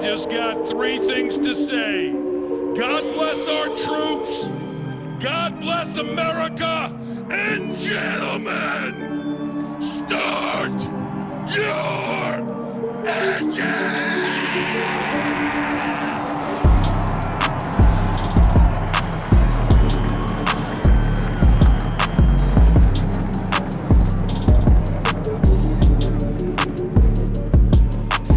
just got three things to say. God bless our troops. God bless America. And gentlemen, start your engine!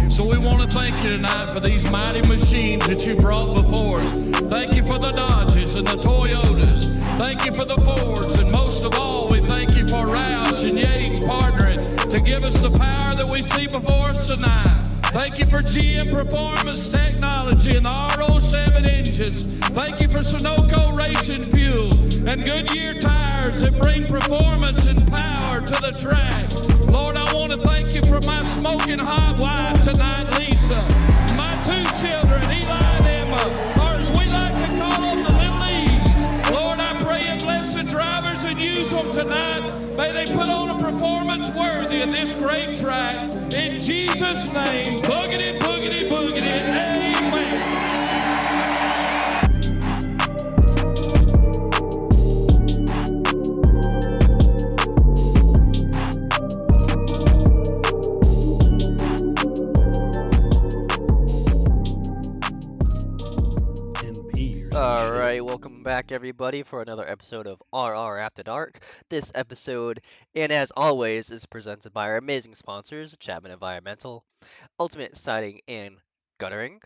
So we want to thank you tonight for these mighty machines that you brought before us. Thank you for the Dodges and the Toyotas. Thank you for the Fords. And most of all, we thank you for Roush and Yates partnering to give us the power that we see before us tonight. Thank you for GM Performance Technology and the R07 engines. Thank you for Sunoco Racing Fuel and Goodyear tires that bring performance and power to the track. Lord, I want to thank you for my smoking hot wife tonight, Lisa. My two children, Eli and Emma, or as we like to call them, the little E's. Lord, I pray you bless the drivers and use them tonight. May they put on a performance worthy of this great track. In Jesus' name, boogity, boogity, boogity, amen. Alright, welcome back everybody for another episode of RR After Dark. This episode, and as always, is presented by our amazing sponsors, Chapman Environmental, Ultimate Siding and Guttering,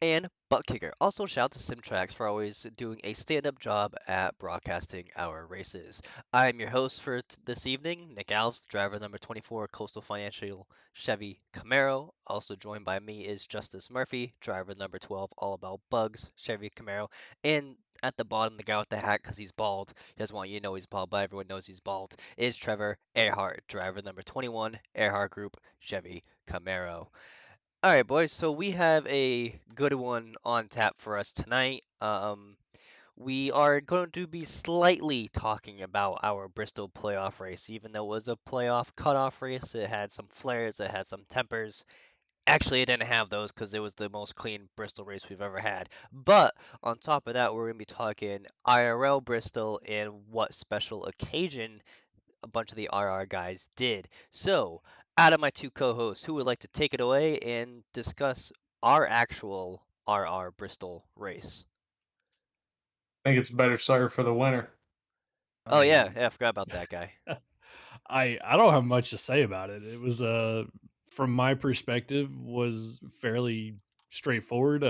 and Butt Kicker. Also, shout out to Simtrax for always doing a stand-up job at broadcasting our races. I'm your host for this evening, Nick Alves, driver number 24, Coastal Financial Chevy Camaro. Also joined by me is Justice Murphy, driver number 12, All About Bugs, Chevy Camaro. And at the bottom, the guy with the hat, because he's bald, he doesn't want you to know he's bald, but everyone knows he's bald, is Trevor Earhart, driver number 21, Earhart Group, Chevy Camaro. All right, boys. So we have a good one on tap for us tonight. We are going to be slightly talking about our Bristol playoff race, even though it was a playoff cutoff race. It had some flares, it had some tempers. Actually, it didn't have those because it was the most clean Bristol race we've ever had. But on top of that, we're going to be talking IRL Bristol and what special occasion a bunch of the RR guys did. So, out of my two co-hosts, who would like to take it away and discuss our actual RR Bristol race? I think it's better served for the winner. Oh yeah, I forgot about that guy. I don't have much to say about it. It was from my perspective was fairly straightforward.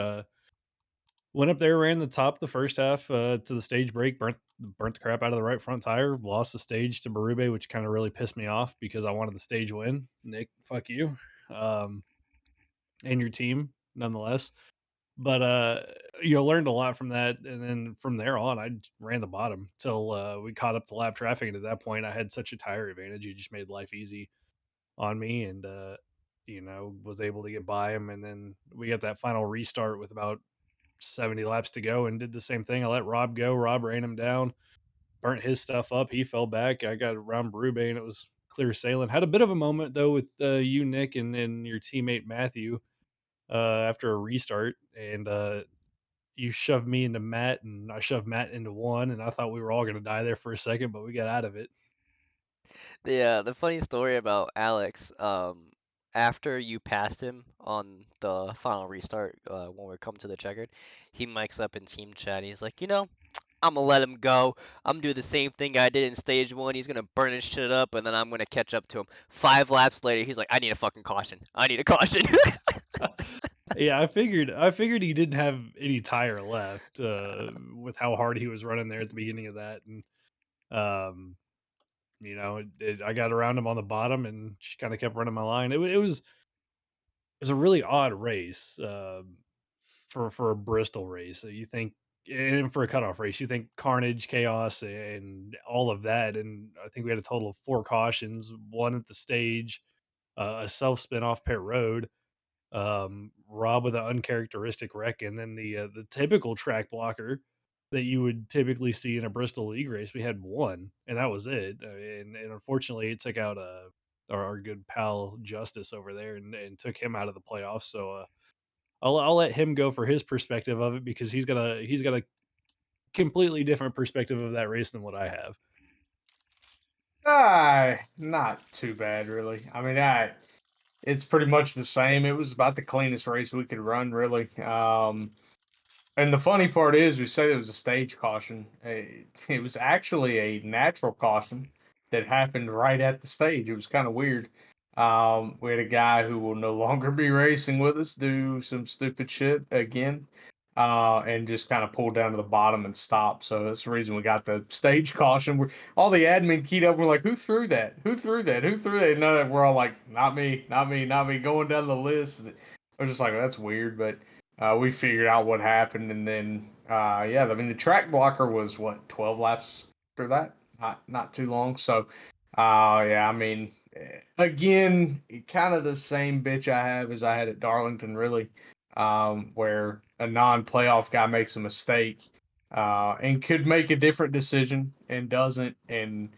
Went up there, ran the top the first half to the stage break, burnt the crap out of the right front tire, lost the stage to Berube, which kind of really pissed me off because I wanted the stage win. Nick, fuck you, um, and your team nonetheless. But learned a lot from that, and then from there on, I ran the bottom till we caught up to lap traffic. And at that point, I had such a tire advantage; it just made life easy on me, and was able to get by him. And then we got that final restart with about 70 laps to go, and did the same thing. I let Rob go. Rob ran him down, burnt his stuff up. He fell back. I got around Berube, and it was clear sailing. Had a bit of a moment though with you, Nick, and your teammate Matthew after a restart, and you shoved me into Matt, and I shoved Matt into one, and I thought we were all gonna die there for a second, but we got out of it. The funny story about Alex, after you passed him on the final restart, when we come to the checkered, he mics up in team chat. He's like, I'm gonna let him go. I'm gonna do the same thing I did in stage one. He's gonna burn his shit up, and then I'm gonna catch up to him. 5 laps later, he's like, I need a fucking caution. I need a caution. Yeah, I figured he didn't have any tire left with how hard he was running there at the beginning of that, and um, I got around him on the bottom and just kind of kept running my line. It was a really odd race for a Bristol race. So you think, and for a cutoff race, you think carnage, chaos, and all of that. And I think we had a total of 4 cautions, one at the stage, a self spin off pit road, Rob with an uncharacteristic wreck, and then the typical track blocker that you would typically see in a Bristol League race. We had one, and that was it. And unfortunately, it took out our good pal Justice over there, and took him out of the playoffs. So I'll let him go for his perspective of it because he's got a completely different perspective of that race than what I have. Not too bad, really. I mean, it's pretty much the same. It was about the cleanest race we could run, really. And the funny part is, we say it was a stage caution. It was actually a natural caution that happened right at the stage. It was kind of weird. We had a guy who will no longer be racing with us do some stupid shit again, and just kind of pulled down to the bottom and stopped. So that's the reason we got the stage caution. All the admin keyed up. We're like, who threw that? Who threw that? Who threw that? And none of that. We're all like, not me, not me, not me. Going down the list. I was just like, that's weird, but. We figured out what happened, and then yeah, I mean the track blocker was what 12 laps after that, not too long. So yeah, I mean again, kind of the same bitch I have as I had at Darlington, really, where a non-playoff guy makes a mistake and could make a different decision and doesn't, and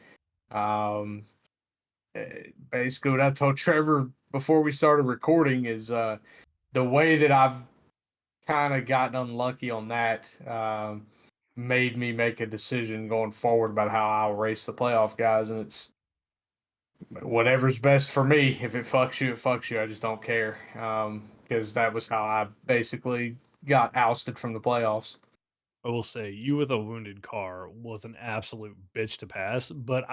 basically what I told Trevor before we started recording is the way that I've kind of gotten unlucky on that. Made me make a decision going forward about how I'll race the playoff guys, and it's whatever's best for me. If it fucks you, it fucks you. I just don't care, because that was how I basically got ousted from the playoffs. I will say you with a wounded car was an absolute bitch to pass, but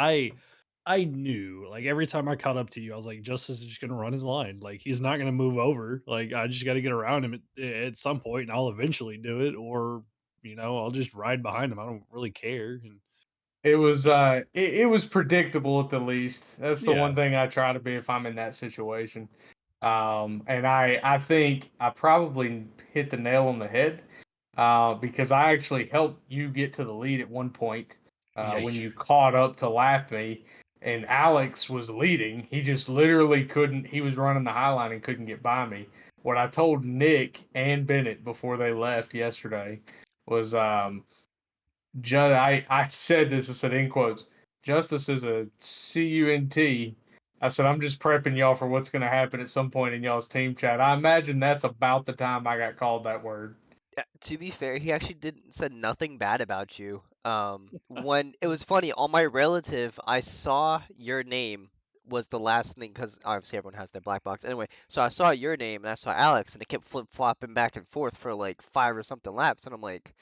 I knew like every time I caught up to you, I was like, Justice is just gonna run his line. Like he's not gonna move over. Like I just got to get around him at some point, and I'll eventually do it, or I'll just ride behind him. I don't really care. And It was predictable at the least. That's the yeah, one thing I try to be if I'm in that situation. And I think I probably hit the nail on the head because I actually helped you get to the lead at one point Yeah, when you caught up to lap me, and Alex was leading. He just literally couldn't. He was running the high line and couldn't get by me. What I told Nick and Bennett before they left yesterday was I said this, I said in quotes, Justice is a CUNT. I said, I'm just prepping y'all for what's going to happen at some point in y'all's team chat. I imagine that's about the time I got called that word. to be fair, he actually didn't said nothing bad about you. When it was funny, on my relative, I saw your name was the last name because obviously everyone has their black box. Anyway, so I saw your name and I saw Alex, and it kept flip flopping back and forth for like 5 or something laps, and I'm like,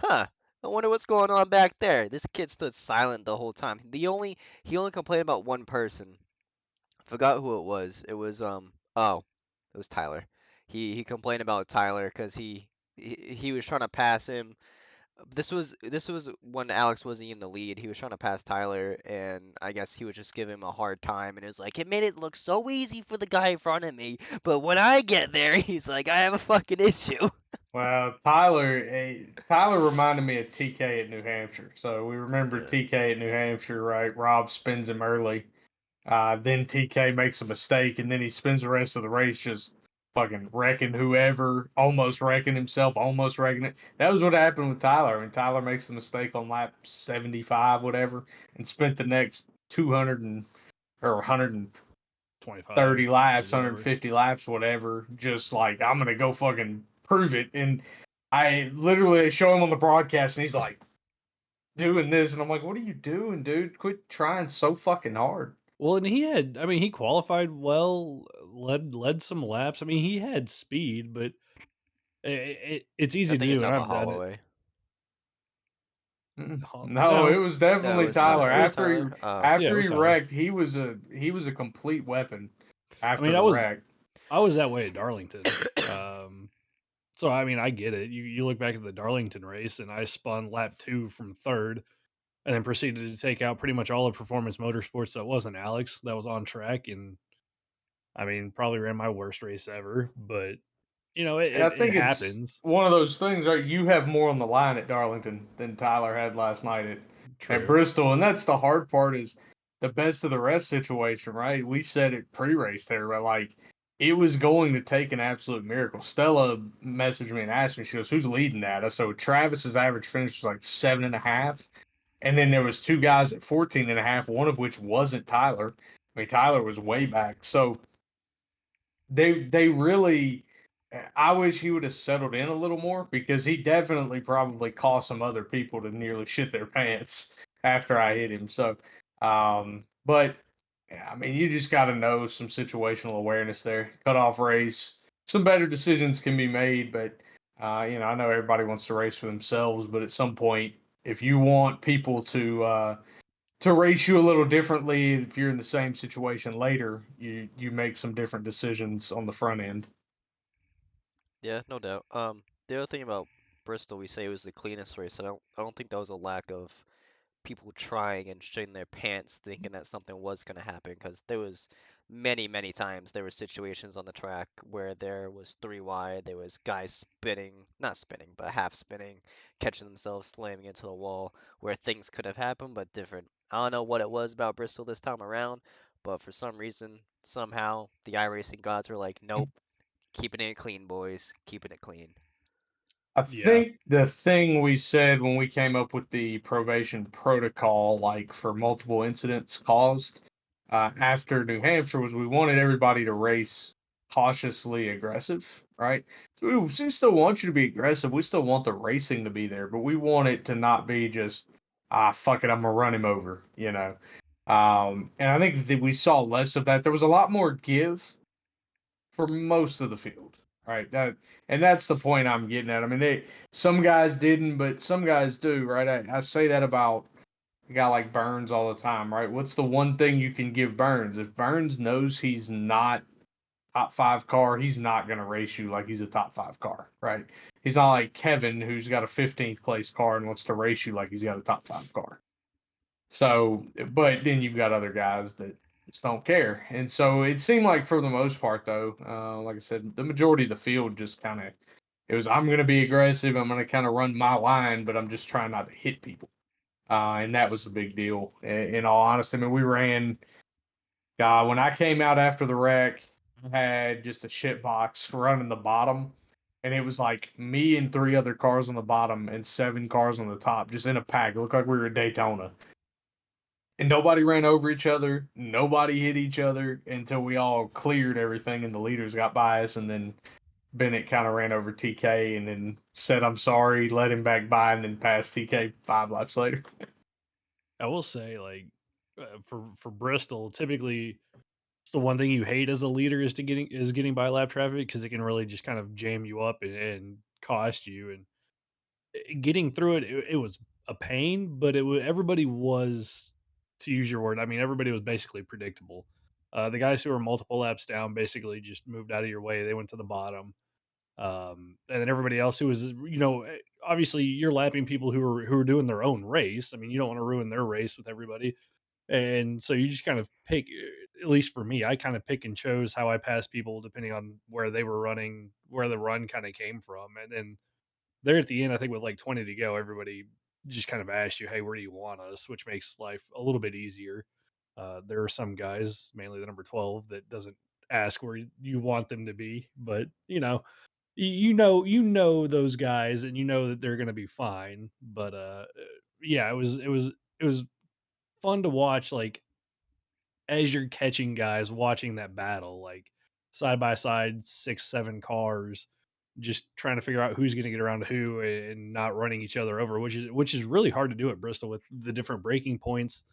huh. I wonder what's going on back there. This kid stood silent the whole time. He only complained about one person. Forgot who it was. It was it was Tyler. He complained about Tyler because he was trying to pass him. This was when Alex wasn't in the lead. He was trying to pass Tyler, and I guess he was just giving him a hard time. And it was like it made it look so easy for the guy in front of me, but when I get there, he's like, I have a fucking issue. Well, Tyler reminded me of TK at New Hampshire. So we remember yeah. TK at New Hampshire, right? Rob spins him early. Then TK makes a mistake, and then he spends the rest of the race just fucking wrecking whoever, almost wrecking himself, almost wrecking it. That was what happened with Tyler. I mean, Tyler makes the mistake on lap 75, whatever, and spent the next 200 or 130 25 laps, whatever. 150 laps, whatever, just like, I'm going to go fucking prove it. And I literally show him on the broadcast, and he's like, doing this, and I'm like, what are you doing, dude? Quit trying so fucking hard. Well, and he qualified well, led some laps. I mean, he had speed, but it's I easy to think you're do, and talking about I've done it. Holloway. No, it No, was No, it definitely was Tyler. Tyler. It was After he Tyler. Oh, yeah, it after he was Tyler. wrecked, he was a complete weapon I after mean, the wreck. I was that way at Darlington. So I mean, I get it. You look back at the Darlington race, and I spun lap 2 from third, and then proceeded to take out pretty much all of Performance Motorsports that wasn't Alex, that was on track, and I mean, probably ran my worst race ever. But And I it think it's happens. one of those things, right? You have more on the line at Darlington than Tyler had last night at True. Bristol, and that's the hard part is the best of the rest situation, right? We said it pre-race there, but like it was going to take an absolute miracle. Stella messaged me and asked me, she goes, "Who's leading that?" So Travis's average finish was like 7.5, and then there was two guys at 14.5, one of which wasn't Tyler. I mean, Tyler was way back, so they really I wish he would have settled in a little more because he definitely probably caused some other people to nearly shit their pants after I hit him. So, but yeah, I mean, you just got to know some situational awareness there. Cutoff race, some better decisions can be made, but I know everybody wants to race for themselves, but at some point, if you want people to race you a little differently, if you're in the same situation later, you make some different decisions on the front end. Yeah, no doubt. The other thing about Bristol, we say it was the cleanest race. I don't think that was a lack of people trying and shitting their pants thinking that something was going to happen because there was many times there were situations on the track where there was three wide, there was guys spinning, not spinning, but half spinning, catching themselves slamming into the wall where things could have happened but different. I don't know what it was about Bristol this time around, but for some reason, somehow the iRacing gods were like, nope, keeping it clean, boys, keeping it clean. I Yeah. think the thing we said when we came up with the probation protocol, like for multiple incidents caused after New Hampshire, was we wanted everybody to race cautiously aggressive, right? We still want you to be aggressive. We still want the racing to be there, but we want it to not be just, fuck it, I'm going to run him over, you know? And I think that we saw less of that. There was a lot more give for most of the field. Right. That's the point I'm getting at. I mean, some guys didn't, but some guys do. Right. I say that about a guy like Burns all the time. Right. What's the one thing you can give Burns? If Burns knows he's not top five car, he's not going to race you like he's a top five car. Right. He's not like Kevin, who's got a 15th place car and wants to race you like he's got a top five car. So, but then you've got other guys that just don't care. And so it seemed like for the most part, though, like I said, the majority of the field just kind of, it was, I'm going to be aggressive. I'm going to kind of run my line, but I'm just trying not to hit people. And that was a big deal. In all honesty, I mean, we ran, when I came out after the wreck, I had just a shit box running the bottom. And it was like me and three other cars on the bottom and seven cars on the top, just in a pack. It looked like we were at Daytona, and nobody ran over each other. Nobody hit each other until we all cleared everything and the leaders got by us. And then Bennett kind of ran over TK and then said, I'm sorry, let him back by, and then passed TK 5 laps later. I will say, like, for Bristol, typically it's the one thing you hate as a leader is getting by lap traffic because it can really just kind of jam you up and cost you. And getting through it was a pain, but everybody was, to use your word, I mean, everybody was basically predictable. The guys who were multiple laps down basically just moved out of your way. They went to the bottom. And then everybody else who was, obviously you're lapping people who are doing their own race. I mean, you don't want to ruin their race with everybody. And so you just kind of pick, at least for me, I kind of pick and chose how I pass people depending on where they were running, where the run kind of came from. And then there at the end, I think with like 20 to go, everybody just kind of asked you, hey, where do you want us? Which makes life a little bit easier. There are some guys, mainly the number 12, that doesn't ask where you want them to be, but you know those guys and you know that they're going to be fine. But yeah, it was fun to watch, like, as you're catching guys watching that battle, like side by side, 6 7 cars, just trying to figure out who's going to get around who and not running each other over, which is really hard to do at Bristol with the different breaking points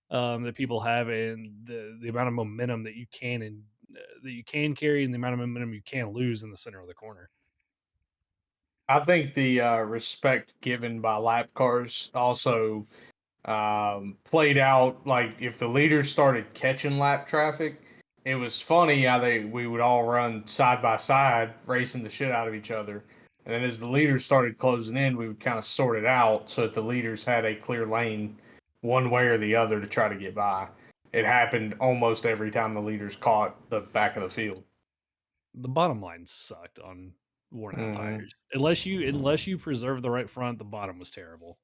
that people have, and the amount of momentum that you can and that you can carry, and the amount of momentum you can lose in the center of the corner. I think the respect given by lap cars also played out. Like if the leaders started catching lap traffic, it was funny how we would all run side by side, racing the shit out of each other. And then as the leaders started closing in, we would kind of sort it out so that the leaders had a clear lane one way or the other to try to get by. It happened almost every time the leaders caught the back of the field. The bottom line sucked on worn out Hmm. tires. Unless you preserve the right front, the bottom was terrible.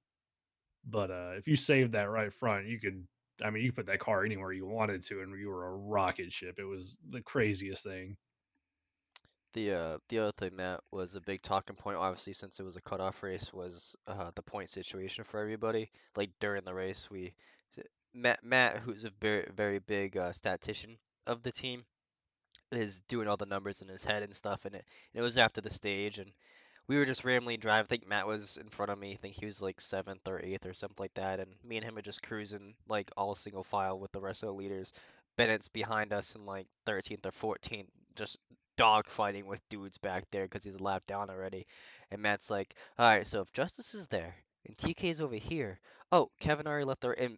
But if you saved that right front, you could. I mean, you could put that car anywhere you wanted to, and you were a rocket ship. It was the craziest thing. The other thing that was a big talking point, obviously, since it was a cutoff race, was the point situation for everybody. Like during the race, Matt, who's a very big statistician of the team, is doing all the numbers in his head and stuff, and it was after the stage, and we were just randomly driving. I think Matt was in front of me. I think he was like seventh or eighth or something like that. And me and him were just cruising like all single file with the rest of the leaders. Bennett's behind us in like 13th or 14th, just dog fighting with dudes back there because he's a lap down already. And Matt's like, all right, so if Justice is there and TK's over here. Oh, Kevin already left there, and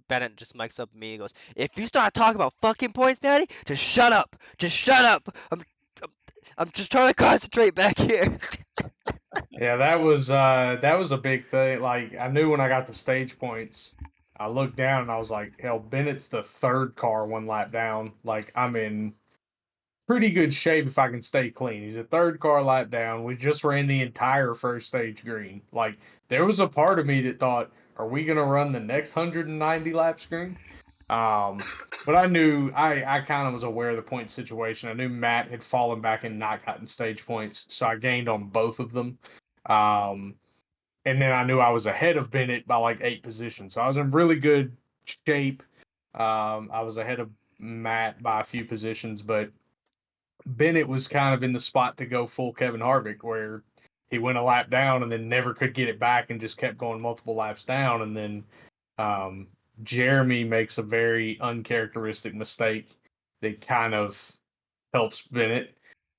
Bennett just mics up me and goes, if you start talking about fucking points, Matty, just shut up. Just shut up. I'm, I'm just trying to concentrate back here. Yeah, that was a big thing. Like I knew when I got the stage points, I looked down and I was like, hell, Bennett's the third car one lap down. Like I'm in pretty good shape if I can stay clean. He's a third car lap down. We just ran the entire first stage green. Like there was a part of me that thought, are we gonna run the next 190 laps green? But I knew I kind of was aware of the point situation. I knew Matt had fallen back and not gotten stage points, so I gained on both of them. Um, and then I knew I was ahead of Bennett by like 8 positions, so I was in really good shape. I was ahead of Matt by a few positions, but Bennett was kind of in the spot to go full Kevin Harvick, where he went a lap down and then never could get it back and just kept going multiple laps down. And then um, Jeremy makes a very uncharacteristic mistake that kind of helps Bennett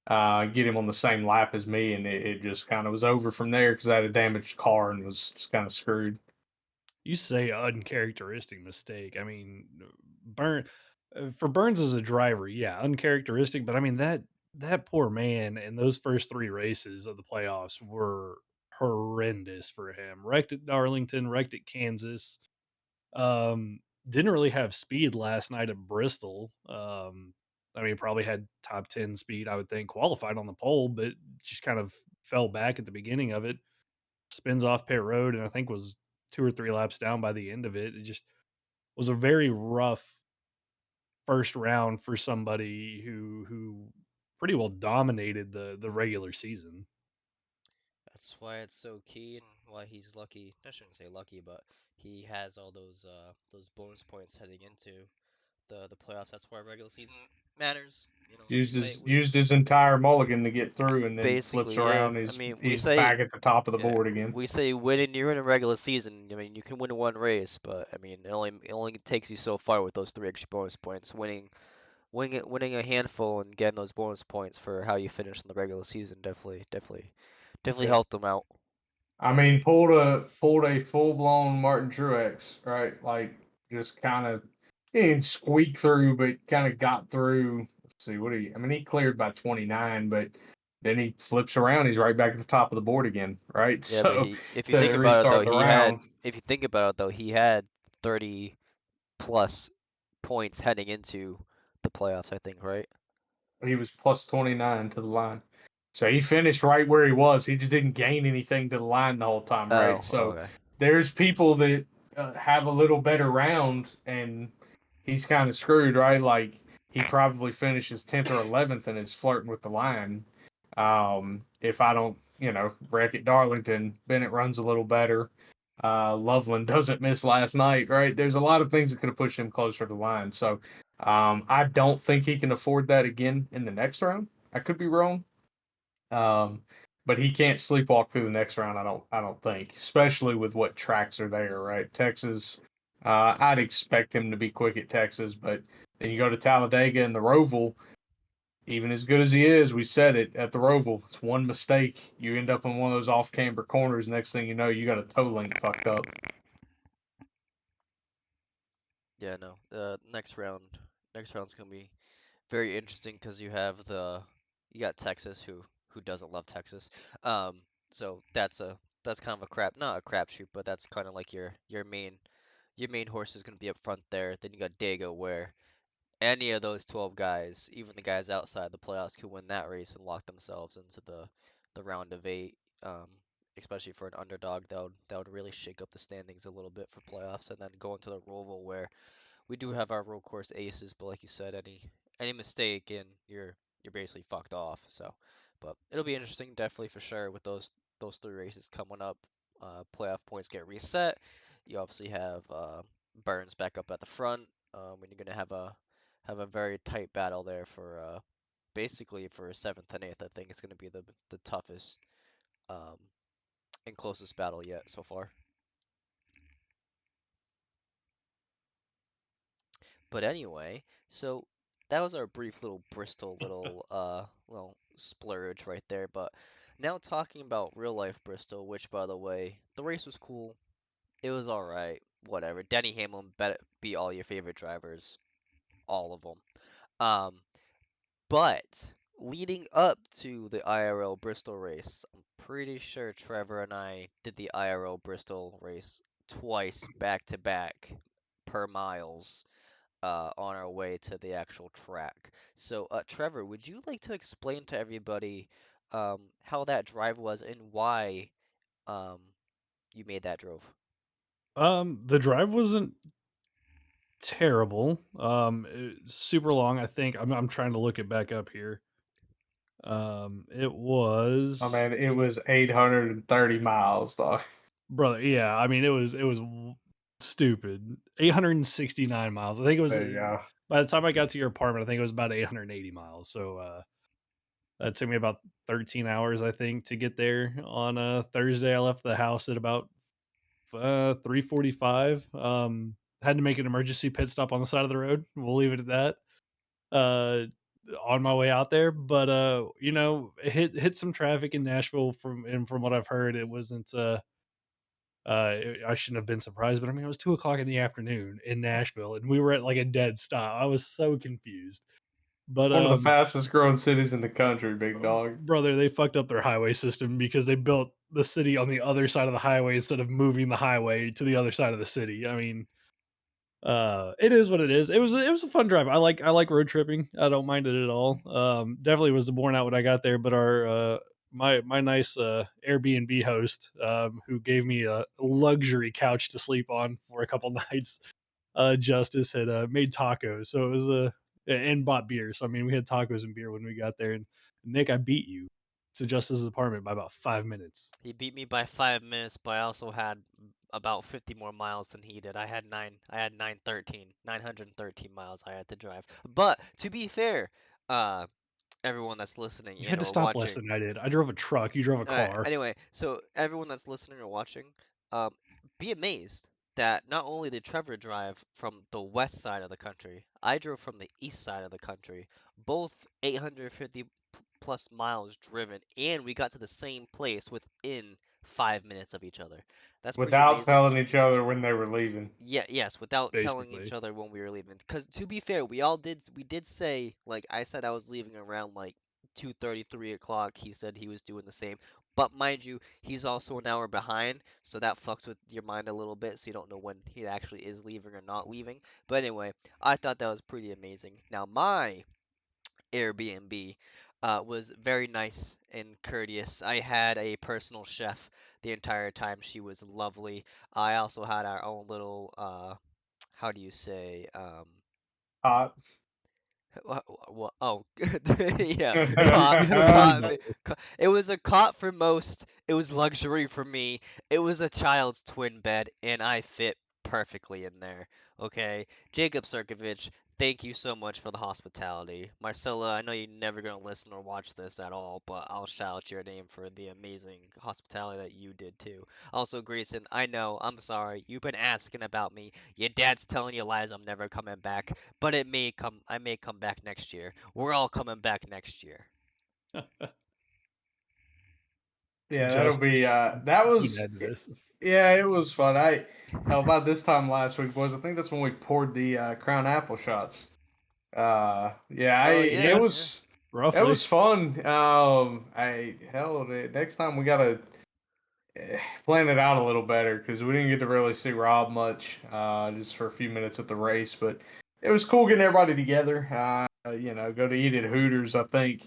get him on the same lap as me, and it just kind of was over from there because I had a damaged car and was just kind of screwed. You say uncharacteristic mistake. I mean, Burn for Burns as a driver, yeah, uncharacteristic. But I mean that poor man in those first three races of the playoffs were horrendous for him. Wrecked at Darlington, wrecked at Kansas. Didn't really have speed last night at Bristol. I mean, probably had top 10 speed, I would think, qualified on the pole, but just kind of fell back at the beginning of it. Spins off pit road, and I think was 2 or 3 laps down by the end of it. It just was a very rough first round for somebody who pretty well dominated the regular season. That's why it's so key and why he's lucky. I shouldn't say lucky, but he has all those bonus points heading into the playoffs. That's why regular season matters. You know, we say Used his entire mulligan to get through, and then flips basically, yeah. around. I mean, we He's say back at the top of the yeah, board again. we say winning. You're in a regular season. I mean, you can win one race, but I mean, it only takes you so far with those three extra bonus points. Winning a handful and getting those bonus points for how you finish in the regular season definitely Yeah. helped them out. I mean, pulled a full blown Martin Truex, right? Like just kind of he didn't squeak through, but kind of got through. Let's see, what he? I mean, he cleared by 29, but then he flips around. He's right back at the top of the board again, right? Yeah, but So if you to think about it though, restart the round, he had 30 plus points heading into the playoffs, I think, right? he was plus 29 to the line. So he finished right where he was. He just didn't gain anything to the line the whole time, right? Oh, So okay. there's people that have a little better round, and he's kind of screwed, right? Like he probably finishes 10th or 11th and is flirting with the line. If I don't, wreck at Darlington, Bennett runs a little better. Loveland doesn't miss last night, right? There's a lot of things that could have pushed him closer to the line. So I don't think he can afford that again in the next round. I could be wrong. Um, but he can't sleepwalk through the next round. I don't think, especially with what tracks are there, right? Texas. I'd expect him to be quick at Texas, but then you go to Talladega and the Roval. Even as good as he is, we said it at the Roval. It's one mistake, you end up in one of those off-camber corners. Next thing you know, you got a toe link fucked up. Yeah, no. Next round's gonna be very interesting because you got Texas who doesn't love Texas. So that's kind of a not a crapshoot, but that's kind of like your main horse is gonna be up front there. Then you got Dago where any of those 12 guys, even the guys outside the playoffs, could win that race and lock themselves into the round of eight. Especially for an underdog, that would really shake up the standings a little bit for playoffs, and then go into the Roval where we do have our road course aces, but like you said, any mistake and you're basically fucked off. So, but it'll be interesting, definitely for sure, with those three races coming up. Playoff points get reset. You obviously have Burns back up at the front. When you're gonna have a very tight battle there basically for seventh and eighth, I think it's going to be the toughest um, and closest battle yet so far. But anyway, so that was our brief little Bristol little splurge right there. But now talking about real life Bristol, which by the way, the race was cool. It was all right. Whatever. Denny Hamlin beat all your favorite drivers, all of them. Um, but leading up to the IRL Bristol race, I'm pretty sure Trevor and I did the IRL Bristol race twice back to back per miles on our way to the actual track. So, Trevor, would you like to explain to everybody how that drive was and why um, you made that drove? The drive wasn't terrible. Super long. I think I'm trying to look it back up here. It Oh was man, it was 830 miles, though. brother. Yeah, I mean it was stupid. 869 miles. I think it was There you go. by the time I got to your apartment, I think it was about 880 miles. So that took me about 13 hours, I think, to get there. On a Thursday, I left the house at about 3:45. Had to make an emergency pit stop on the side of the road. We'll leave it at that. Uh, on my way out there, but hit some traffic in Nashville. From what I've heard, it wasn't. I shouldn't have been surprised, but I mean, it was 2 o'clock in the afternoon in Nashville, and we were at like a dead stop. I was so confused. But One of the fastest growing cities in the country, big dog. brother, they fucked up their highway system because they built the city on the other side of the highway instead of moving the highway to the other side of the city. I mean, it is what it is. It was a fun drive. I like road tripping. I don't mind it at all. Definitely was worn out when I got there, but our my nice Airbnb host, who gave me a luxury couch to sleep on for a couple nights, Justice had made tacos, so it was and bought beer. So I mean, we had tacos and beer when we got there. And Nick, I beat you to Justice's apartment by about 5 minutes. He beat me by 5 minutes, but I also had about 50 more miles than he did. I had 913 miles I had to drive. But to be fair, uh, everyone that's listening You and had to or stop less watching, than I did. I drove a truck. You drove a car. Anyway, so everyone that's listening or watching, um, be amazed that not only did Trevor drive from the west side of the country, I drove from the east side of the country, both 850 plus miles driven, and we got to the same place within 5 minutes of each other. That's pretty Without amazing. telling each other when they were leaving. Yeah, yes, without telling each Basically. other when we were leaving. Because to be fair, we did say, like I said I was leaving around like 2:30, 3 o'clock. He said he was doing the same. But mind you, he's also an hour behind, so that fucks with your mind a little bit, so you don't know when he actually is leaving or not leaving. But anyway, I thought that was pretty amazing. Now my Airbnb was very nice and courteous. I had a personal chef the entire time. She was lovely. I also had our own little how do you say Hot. oh yeah, cot You had a cot lawnmower. it was a cot for most, it was luxury for me, it was a child's twin bed and I fit perfectly in there. Okay, Jacob Sirkovich, thank you so much for the hospitality. Marcella, I know you're never gonna listen or watch this at all, but I'll shout your name for the amazing hospitality that you did too. Also, Grayson, I know, I'm sorry, you've been asking about me, your dad's telling you lies, I'm never coming back, but I may come back next year. We're all coming back next year. Yeah, that'll Justice. be that You can was add to this. yeah, it was fun. Hell, about this time last week was, I think that's when we poured the Crown Apple shots. Yeah, Oh it yeah, Yeah, yeah. it roughly. was fun. Next time we gotta plan it out a little better because we didn't get to really see Rob much, just for a few minutes at the race. But it was cool getting everybody together. Go to eat at Hooters. I think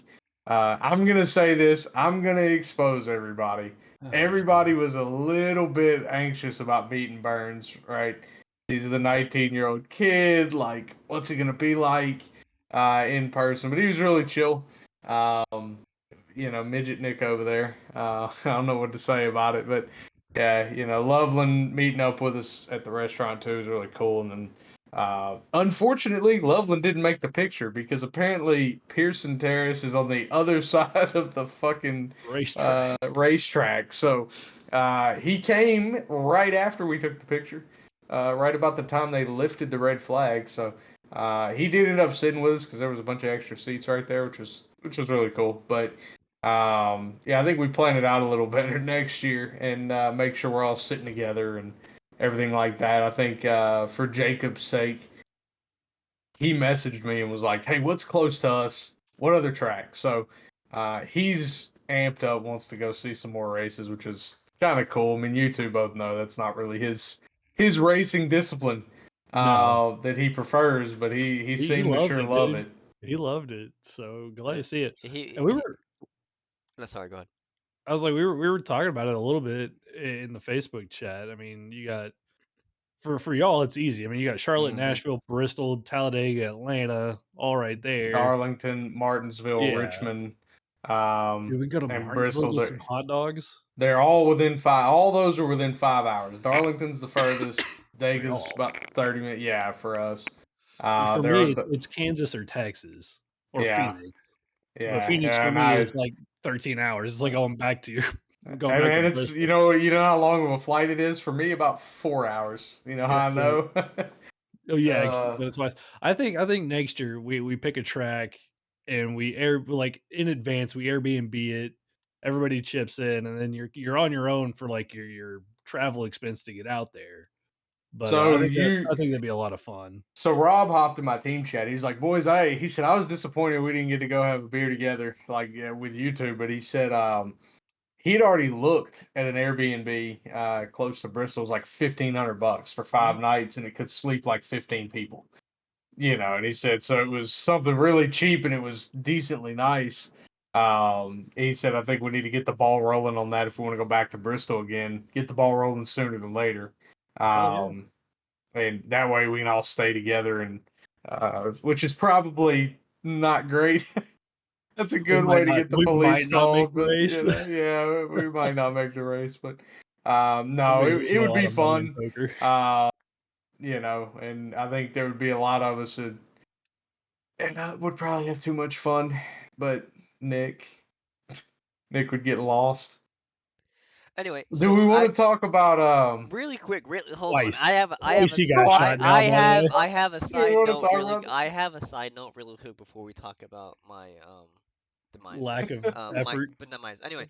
I'm gonna say this. I'm gonna expose everybody. Oh, Everybody was a little bit anxious about meeting Burns, right? He's the 19-year-old kid. Like, what's he gonna be like in person? But he was really chill. Um, midget Nick over there. I don't know what to say about it, but yeah, Loveland meeting up with us at the restaurant too is really cool. And then Unfortunately, Loveland didn't make the picture because apparently Pearson Terrace is on the other side of the fucking Racetrack. racetrack. So he came right after we took the picture, right about the time they lifted the red flag. So he did end up sitting with us because there was a bunch of extra seats right there, which was really cool. But yeah, I think we plan it out a little better next year and make sure we're all sitting together and everything like that. I think for Jacob's sake, he messaged me and was like, "Hey, what's close to us? What other track?" So he's amped up, wants to go see some more races, which is kind of cool. I mean, you two both know that's not really his racing discipline No, that he prefers, but he he seemed to loved sure it, love dude. it. He loved it. So glad Yeah. to see it. He, And we he were, no, sorry, go ahead. I was like, we were talking about it a little bit in the Facebook chat. I mean, you got for y'all, it's easy. I mean, you got Charlotte, Hmm. Nashville, Bristol, Talladega, Atlanta, all right there. Darlington, Martinsville, Yeah. Richmond, Dude, we go to and Martinsville, Bristol. get some hot dogs. They're all within five. All those are within 5 hours. Darlington's the furthest. For Vegas y'all. about 30 minutes. Yeah, for us. For There me, are it's Kansas or Texas or yeah, Phoenix. But yeah, Phoenix for and me is like 13 hours. It's like going back to going I back to mean, it's Bristol. you know how long of a flight it is for me? About 4 hours. You know how Heck I yeah. know? Oh yeah, uh, that's why I think next year we pick a track and we air like in advance we Airbnb it. Everybody chips in, and then you're on your own for like your travel expense to get out there. But so I think that'd be a lot of fun. so Rob hopped in my team chat. He's like, "Boys, he said I was disappointed we didn't get to go have a beer together like with you two, but he said he'd already looked at an Airbnb close to Bristol. It was like $1,500 for 5 nights, and it could sleep like 15 people. You know, and he said so it was something really cheap and it was decently nice. He said I think we need to get the ball rolling on that if we want to go back to Bristol again. Get the ball rolling sooner than later. Hell yeah. And that way we can all stay together and which is probably not great. That's a good way to get the We police might not make called, the but race. yeah, we might not make the race, but That no, makes it me a would lot be of money in fun, poker. and I think there would be a lot of us that and I would probably have too much fun, but Nick, Nick would get lost. Anyway, Do so we want I to talk about really quick, really hold on. Twice. I have a Twice he s- got what? shot down, by the way. I have a Do we side want to note talk really about? I have a side note really quick before we talk about my demise. Lack of My effort. but demise. Anyway,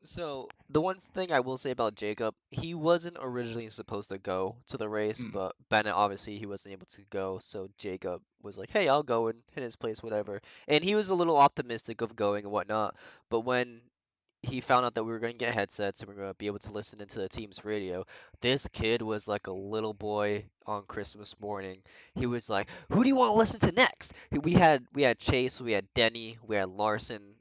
so the one thing I will say about Jacob, he wasn't originally supposed to go to the race, Mm. but Bennett obviously he wasn't able to go, so Jacob was like, "Hey, I'll go and hit his place, whatever." And he was a little optimistic of going and whatnot, but when he found out that we were going to get headsets and we were going to be able to listen into the team's radio. This kid was like a little boy on Christmas morning. He was like, "Who do you want to listen to next?" We had Chase, we had Denny, we had Larson.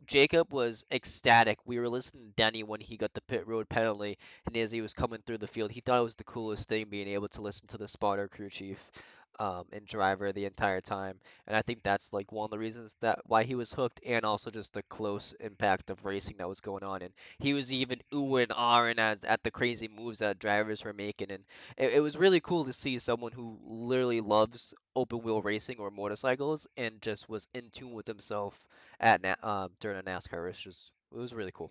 Jacob was ecstatic. We were listening to Denny when he got the pit road penalty, and as he was coming through the field, he thought it was the coolest thing being able to listen to the spotter crew chief and driver the entire time. And I think that's like one of the reasons that why he was hooked, and also just the close impact of racing that was going on. And he was even oohing and ahhing at the crazy moves that drivers were making, and it was really cool to see someone who literally loves open wheel racing or motorcycles and just was in tune with himself during a NASCAR race. It was really cool.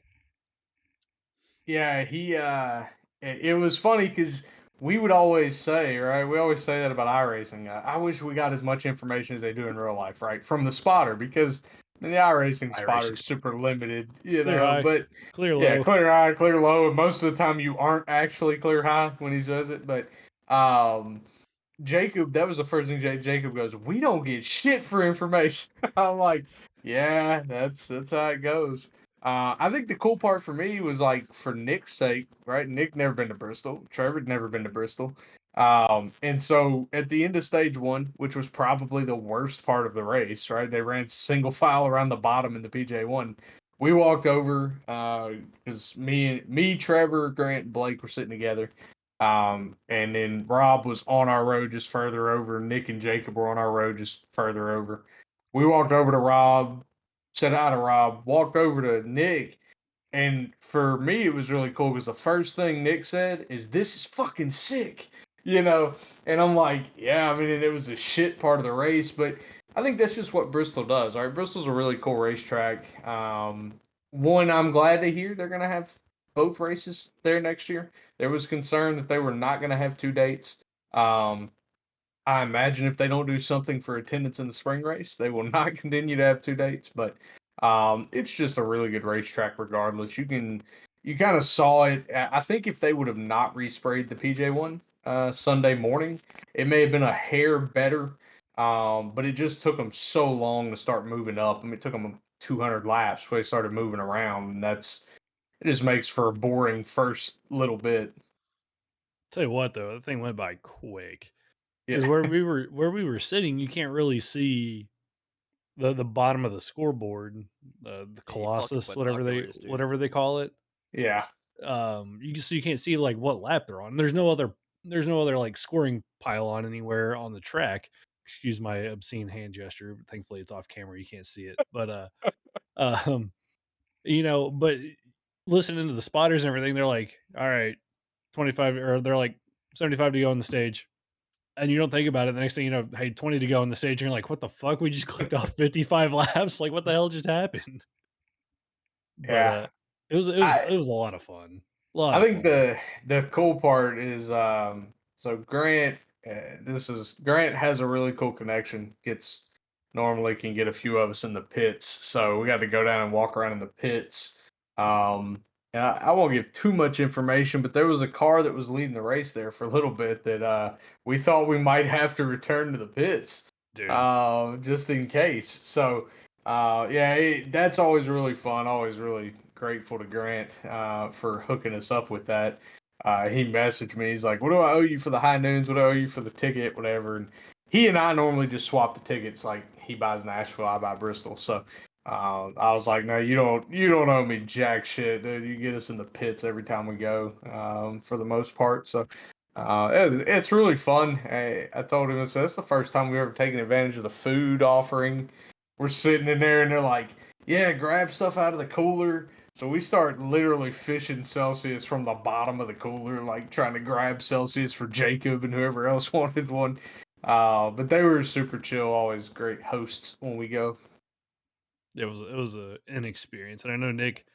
Yeah, it was funny because we would always say, right? We always say that about iRacing. I wish we got as much information as they do in real life, right? From the spotter, because the iRacing spotter iRacing. is super limited, you Clear know. high, But clear yeah, low. clear high, clear low, and most of the time you aren't actually clear high when he says it. But um, Jacob, that was the first thing Jacob goes, "We don't get shit for information." I'm like, "Yeah, that's how it goes." I think the cool part for me was like for Nick's sake, right? Nick never been to Bristol. Trevor'd never been to Bristol. And so at the end of stage one, which was probably the worst part of the race, right? They ran single file around the bottom in the PJ1. We walked over because me, Trevor, Grant, and Blake were sitting together. And then Rob was on our road just further over. Nick and Jacob were on our road just further over. We walked over to Rob, said hi to Rob, walked over to Nick. And for me, it was really cool because the first thing Nick said is, "This is fucking sick." you know. And I'm like, yeah, I mean, and it was a shit part of the race, but I think that's just what Bristol does. All right, Bristol's a really cool racetrack. One, I'm glad to hear they're gonna have both races there next year. There was concern that they were not gonna have two dates. Um, I imagine if they don't do something for attendance in the spring race, they will not continue to have two dates. But it's just a really good racetrack, regardless. You kind of saw it. I think if they would have not resprayed the PJ one Sunday morning, it may have been a hair better. But it just took them so long to start moving up. I mean, it took them 200 laps before they started moving around, and it just makes for a boring first little bit. Tell you what, though, the thing went by quick Yeah, because where we were sitting, you can't really see the bottom of the scoreboard, the Yeah, you fucked up Colossus, with binoculars, dude. whatever they call it. yeah, You can't see like what lap they're on. There's no other like scoring pylon anywhere on the track. Excuse my obscene hand gesture. Thankfully, it's off camera. You can't see it. But um, but listening to the spotters and everything, they're like, all right, 25, or they're like 75 to go on the stage. And you don't think about it. The next thing you know, hey, 20 to go on the stage. And you're like, what the fuck? We just clicked off 55 laps. Like, what the hell just happened? But yeah. it was a lot of fun. A lot I of think fun. the cool part is so Grant. Grant has a really cool connection. Gets normally can get a few of us in the pits, so we got to go down and walk around in the pits. And I won't give too much information, but there was a car that was leading the race there for a little bit that we thought we might have to return to the pits, Dude. just in case. So yeah, that's always really fun. Always really grateful to Grant for hooking us up with that. He messaged me. He's like, "What do I owe you for the high noons? What do I owe you for the ticket? Whatever." And he and I normally just swap the tickets. Like he buys Nashville, I buy Bristol. So I was like, "No, you don't owe me jack shit, dude. You get us in the pits every time we go, for the most part." So it's really fun. I told him that's the first time we've ever taken advantage of the food offering. We're sitting in there and they're like, yeah, grab stuff out of the cooler. So we start literally fishing Celsius from the bottom of the cooler, like trying to grab Celsius for Jacob and whoever else wanted one. But they were super chill, always great hosts when we go. It was an experience. And I know Nick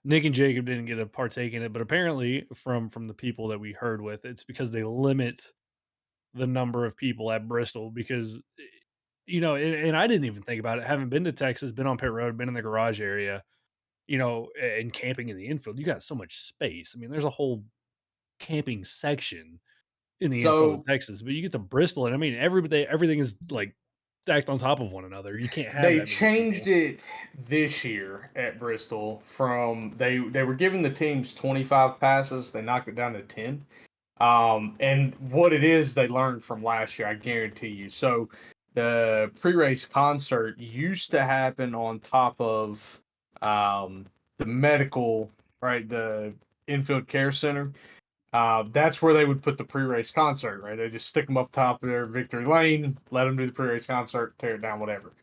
and Jacob didn't get to partake in it, but apparently from the people that we heard with, it's because they limit the number of people at Bristol because and I didn't even think about it. Having been to Texas, been on pit road, been in the garage area, and camping in the infield, you got so much space. I mean, there's a whole camping section in the infield of So Texas, but you get to Bristol, and I mean, everything is like stacked on top of one another. You can't have they that many changed people. it this year at Bristol from they were giving the teams 25 passes, they knocked it down to 10. And what it is they learned from last year, I guarantee you. So the pre-race concert used to happen on top of the medical, right? The infield care center. That's where they would put the pre-race concert, right? They just stick them up top of their victory lane, let them do the pre-race concert, tear it down, whatever.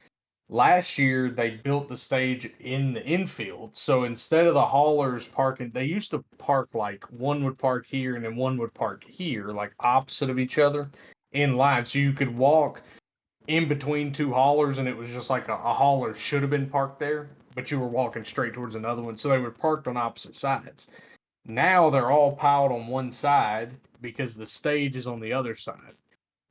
Last year they built the stage in the infield. So instead of the haulers parking, they used to park like one would park here and then one would park here, like opposite of each other in line. So you could walk in between two haulers and it was just like a hauler should have been parked there, but you were walking straight towards another one. So they were parked on opposite sides. Now they're all piled on one side because the stage is on the other side.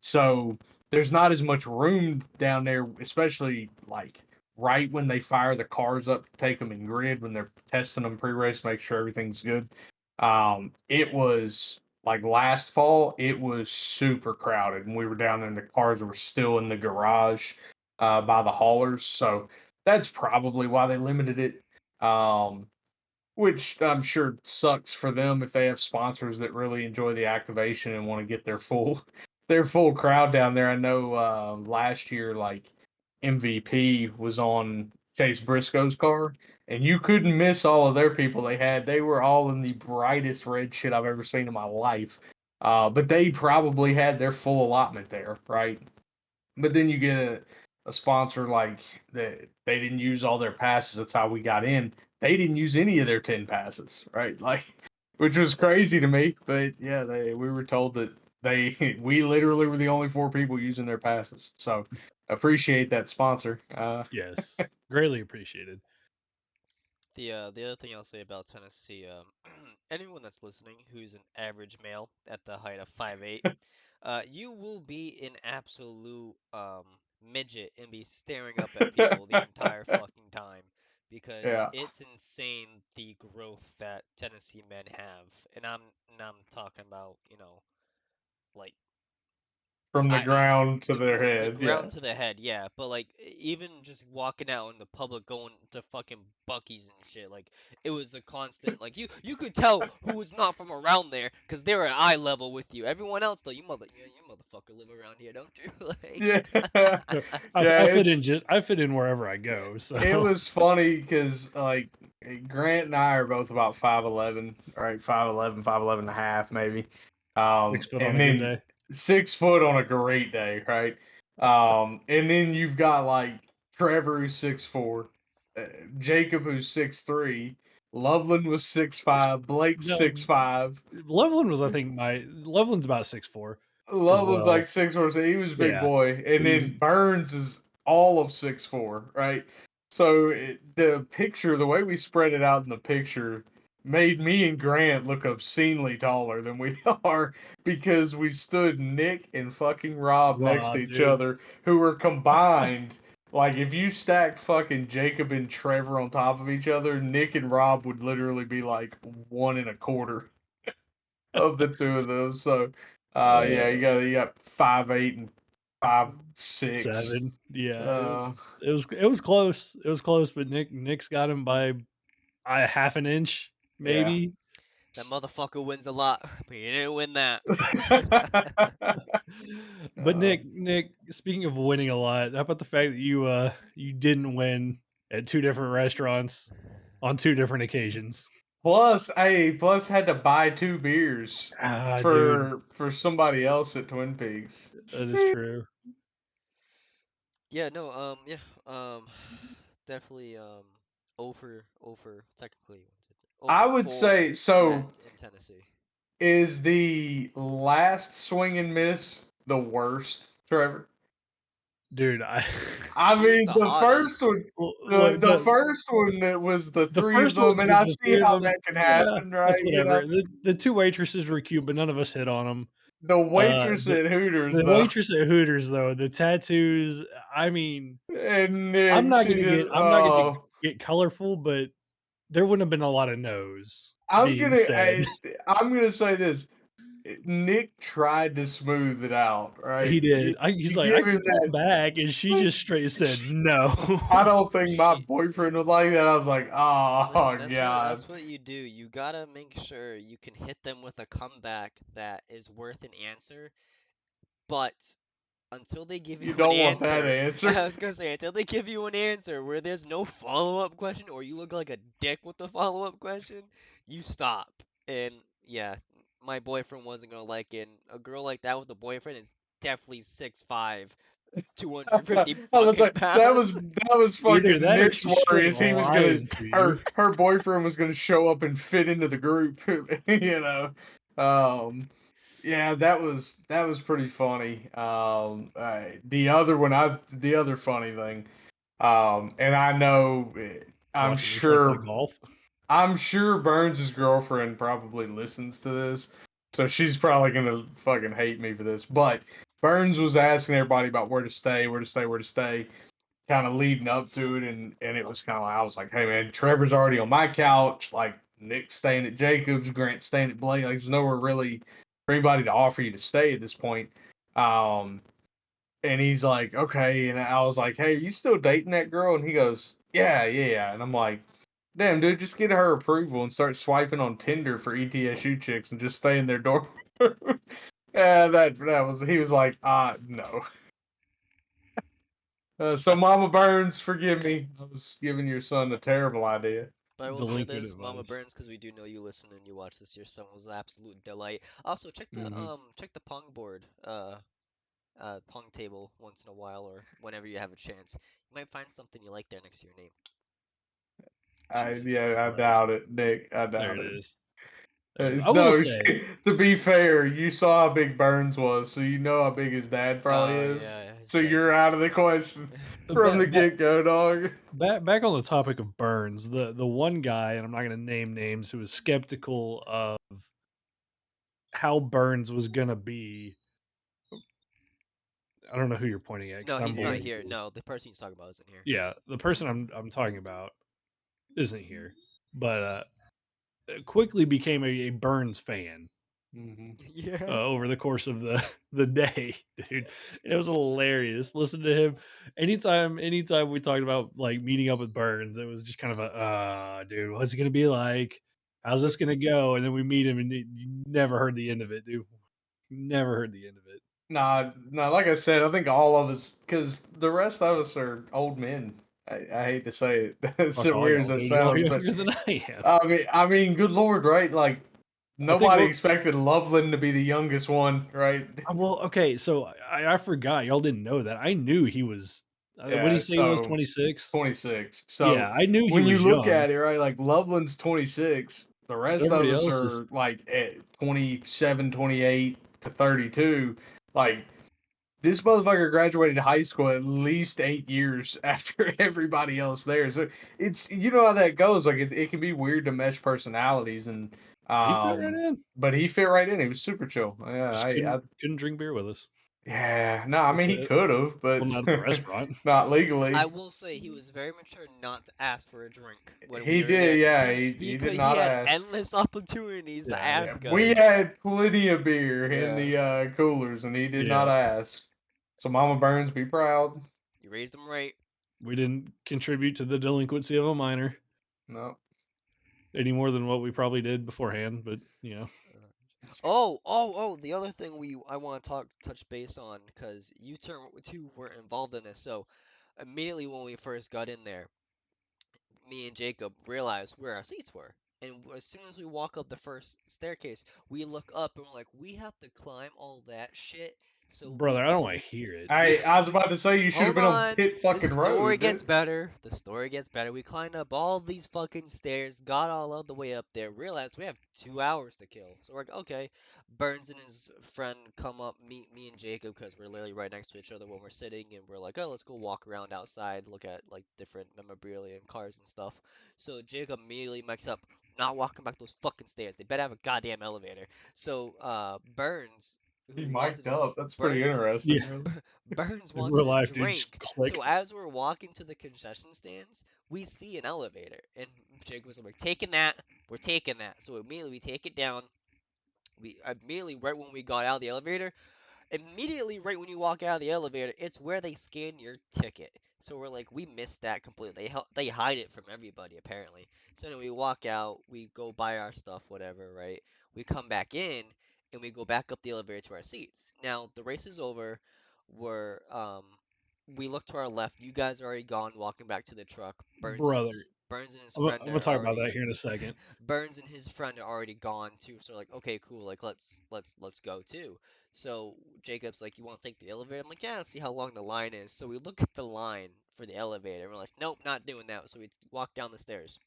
So there's not as much room down there, especially like right when they fire the cars up to take them in grid when they're testing them pre-race, make sure everything's good. It was like last fall, it was super crowded, and we were down there, and the cars were still in the garage by the haulers. So that's probably why they limited it. Which I'm sure sucks for them if they have sponsors that really enjoy the activation and want to get their full their full crowd down there. I know last year like MVP was on Chase Briscoe's car, and you couldn't miss all of their people they had. They were all in the brightest red shit I've ever seen in my life. But they probably had their full allotment there, right? But then you get a sponsor like that they didn't use all their passes. That's how we got in. They didn't use any of their 10 passes, right? Like, which was crazy to me. But yeah, we were told that we literally were the only 4 people using their passes. So appreciate that sponsor. Yes, greatly appreciated. The other thing I'll say about Tennessee, anyone that's listening who's an average male at the height of 5'8", you will be an absolute midget and be staring up at people the entire fucking time because Yeah, it's insane the growth that Tennessee men have, and I'm talking about, like from the I ground to the their the head. Yeah. ground to the head, yeah. But like even just walking out in the public, going to fucking Bucky's and shit, like it was a constant. Like you could tell who was not from around there because they were at eye level with you. Everyone else though, you motherfucker live around here, don't you? Yeah. Yeah, Yeah, I fit in wherever I go. it So was funny because like Grant and I are both about 5'11", right? 5'11", 5'11 and a half maybe. 6 foot on And a good then day. 6 foot on a great day, right? And then you've got like Trevor who's 6'4", Jacob who's 6'3", Loveland was 6'5", Blake No, 6'5". Loveland was I think my Loveland's about 6'4" as Loveland's like well. 6'4", so he was a big Yeah, boy, and he's then Burns is all of 6'4", right? So the picture, the way we spread it out in the picture, made me and Grant look obscenely taller than we are because we stood Nick and fucking Rob next raw, to each dude. other, who were combined. Like if you stacked fucking Jacob and Trevor on top of each other, Nick and Rob would literally be like 1 1/4 of the two of those. So, yeah, Uh, you got 5'8" and 5'6". 7. Yeah, Uh, it was close. It was close, but Nick's got him by a half an inch, yeah. maybe. That motherfucker wins a lot, but he didn't win that. But uh, Nick, speaking of winning a lot, how about the fact that you didn't win at 2 different restaurants on 2 different occasions? plus had to buy 2 beers Ah, dude, for somebody else at Twin Peaks. that is true. Yeah, no, yeah, definitely, over technically I over would four say so. in Tennessee. Is the last swing and miss the worst, Trevor? Dude, I I She was mean, the the first hottest. one, look, the first one that was the the three of first one them, and was I the see 3 of how them. that can Yeah, happen, right? that's whatever. The 2 waitresses were cute, but none of us hit on them. The waitress The at Hooters, the though, waitress at Hooters though, the tattoos, I mean, and Nick, she just, I'm not gonna oh, get colorful, but there wouldn't have been a lot of no's I'm being gonna, said. I'm gonna say this. Nick tried to smooth it out, right? He did. He's You like, "I give can him call back," and she that. just straight said, "No." I don't think my She boyfriend would like that. I was like, Listen, oh god, that's what you do. You gotta make sure you can hit them with a comeback that is worth an answer, but until they give you you an don't want that answer, answer. I was gonna say, until they give you an answer where there's no follow-up question or you look like a dick with the follow-up question, you stop. And yeah, my boyfriend wasn't gonna like it. And a girl like that with a boyfriend is definitely 6'5", 250 I was fucking like, that pounds. was that was Either fucking that or Nick's she's worry. straight Is he was gonna lying to you. her boyfriend was gonna show up and fit into the group, you know. Yeah, that was pretty funny. The other funny thing, and I know, Watching your son play golf. I'm sure Burns' girlfriend probably listens to this, so she's probably gonna fucking hate me for this. But Burns was asking everybody about where to stay, where to stay, where to stay, kind of leading up to it, and it was kind of like I was like, hey man, Trevor's already on my couch, like Nick's staying at Jacob's, Grant's staying at Blake. Like there's nowhere really for anybody to offer you to stay at this point. Um, and he's like, okay, and I was like, hey, are you still dating that girl? And he goes, yeah, yeah, and I'm like. Damn, dude, just get her approval and start swiping on Tinder for ETSU chicks and just stay in their dorm. Yeah, that was he was like, no. So Mama Burns, forgive me. I was giving your son a terrible idea. But I will say Delinquent this, Mama advice. Burns, because we do know you listen and you watch this. Your son was an absolute delight. Also, Hmm. check the Pong board, Pong table once in a while or whenever you have a chance. You might find something you like there next to your name. I Jesus yeah, I Christ. doubt it, Nick. I There doubt it it. is. I will No, say to be fair, you saw how big Burns was, so you know how big his dad probably Oh is. yeah, his So dad's you're out of the question from back, the get go, dog. back on the topic of Burns, the one guy, and I'm not going to name names, who was skeptical of how Burns was going to be. I don't know who you're pointing at because No, I'm he's not blanking. here. No, the person he's talking about isn't here. Yeah, the person I'm talking about isn't here, but quickly became a Burns fan Hmm. Yeah. over the course of the day, dude. It was hilarious. Listen to him. Anytime we talked about like meeting up with Burns, it was just kind of a dude, what's it gonna be like? How's this gonna go? And then we meet him, and you never heard the end of it, dude. Never heard the end of it. Nah, like I said, I think all of us, because the rest of us are old men. I hate to say it, as Fuck all weird as y'all, that dude. You're all sounds, but younger than I am. I mean, good lord, right? Like I think nobody we're expected Loveland to be the youngest one, right? well, okay. So I forgot y'all didn't know that. I knew he was. What did he Yeah, say he was? so 26. 26. So Yeah, I knew he when you was look young, at it, right, like Loveland's 26, the but rest of everybody us else is are like at 27, 28 to 32. Like this motherfucker graduated high school at least 8 years after everybody else there. So it's you know how that goes. Like it can be weird to mesh personalities and he fit right um in. but he fit right in. He was super chill. Yeah, Just couldn't drink beer with us. yeah. No, I That's mean he it. could have, but Well, not at the restaurant. not I legally. will say he was very mature not to ask for a drink when we He were there did, because yeah. he He he he did could he not had ask. endless opportunities to Yeah, Yeah, ask we us. had plenty of beer in Yeah, the coolers, and he did not yeah. ask. So Mama Burns, be proud. you raised him right. We didn't contribute to the delinquency of a minor No. any more than what we probably did beforehand. But Oh! The other thing I want to touch base on because you two were involved in this. So immediately when we first got in there, me and Jacob realized where our seats were. And as soon as we walk up the first staircase, we look up and we're like, we have to climb all that shit. So brother, I don't want to hear it. I was about to say you should have hold been on on. pit The fucking story road, gets dude. better. The story gets better. We climbed up all these fucking stairs, got all of the way up there, realized we have 2 hours to kill. So we're like, okay. Burns and his friend come up, meet me and Jacob because we're literally right next to each other when we're sitting, and we're like, oh, let's go walk around outside, look at like different memorabilia and cars and stuff. So Jacob immediately makes up, not walking back those fucking stairs. They better have a goddamn elevator. So Burns, He who wanted mic'd a up. That's pretty Burns interesting, Yeah, really. Burns in wanted real a life, dude, just drink. So clicked. as we're walking to the concession stands, we see an elevator. And Jake was like, taking that. We're taking that. So immediately we take it down. We immediately, right when we got out of the elevator, immediately right when you walk out of the elevator, it's where they scan your ticket. So we're like, we missed that completely. They hide it from everybody apparently. So then we walk out, we go buy our stuff, whatever, right? We come back in and we go back up the elevator to our seats. Now the race is over. We're we look to our left. You guys are already gone, walking back to the truck. Brother. Burns and his I'm friend gonna are talk about already that here in a second. Burns and his friend are already gone too. So like, okay, cool. Like let's go too. So Jacob's like, you want to take the elevator? I'm like, yeah, let's see how long the line is. So we look at the line for the elevator. And we're like, nope, not doing that. So we walk down the stairs.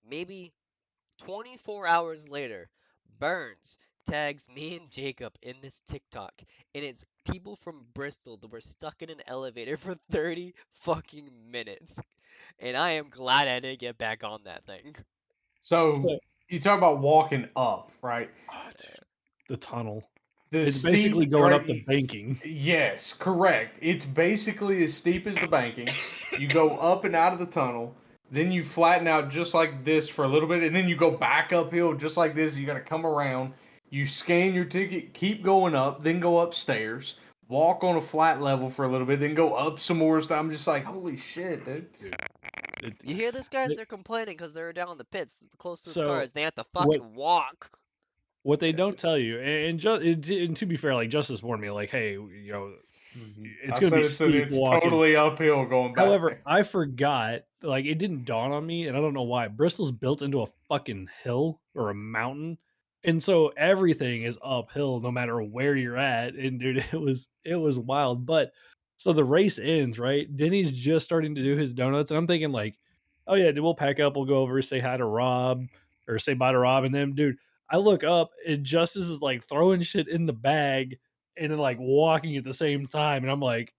Maybe 24 hours later, Burns tags me and Jacob in this TikTok, and it's people from Bristol that were stuck in an elevator for 30 fucking minutes. And I am glad I didn't get back on that thing. So So, you talk about walking up, right? oh, dude, the tunnel. The It's basically steep, going up the right? banking. Yes, correct. It's basically as steep as the banking. You go up and out of the tunnel, then you flatten out just like this for a little bit, and then you go back uphill just like this. You got to come around. You scan your ticket, keep going up, then go upstairs, walk on a flat level for a little bit, then go up some more. I'm just like, holy shit, dude. Dude, it, You hear this, guys? it- They're complaining because they're down in the pits, close to the so cars. They have to what fucking walk. what they don't tell you, and to be fair, like Justice warned me, like, hey, it's I gonna be said steep it's walking. totally uphill going However, back. I forgot, like, it didn't dawn on me, and I don't know why. Bristol's built into a fucking hill or a mountain, and so everything is uphill no matter where you're at. And dude, it was wild. But so the race ends, right? Denny's just starting to do his donuts, and I'm thinking like, oh yeah, dude, we'll pack up, we'll go over, say hi to Rob or say bye to Rob, and then dude, I look up and Justice is like throwing shit in the bag and then like walking at the same time. And I'm like,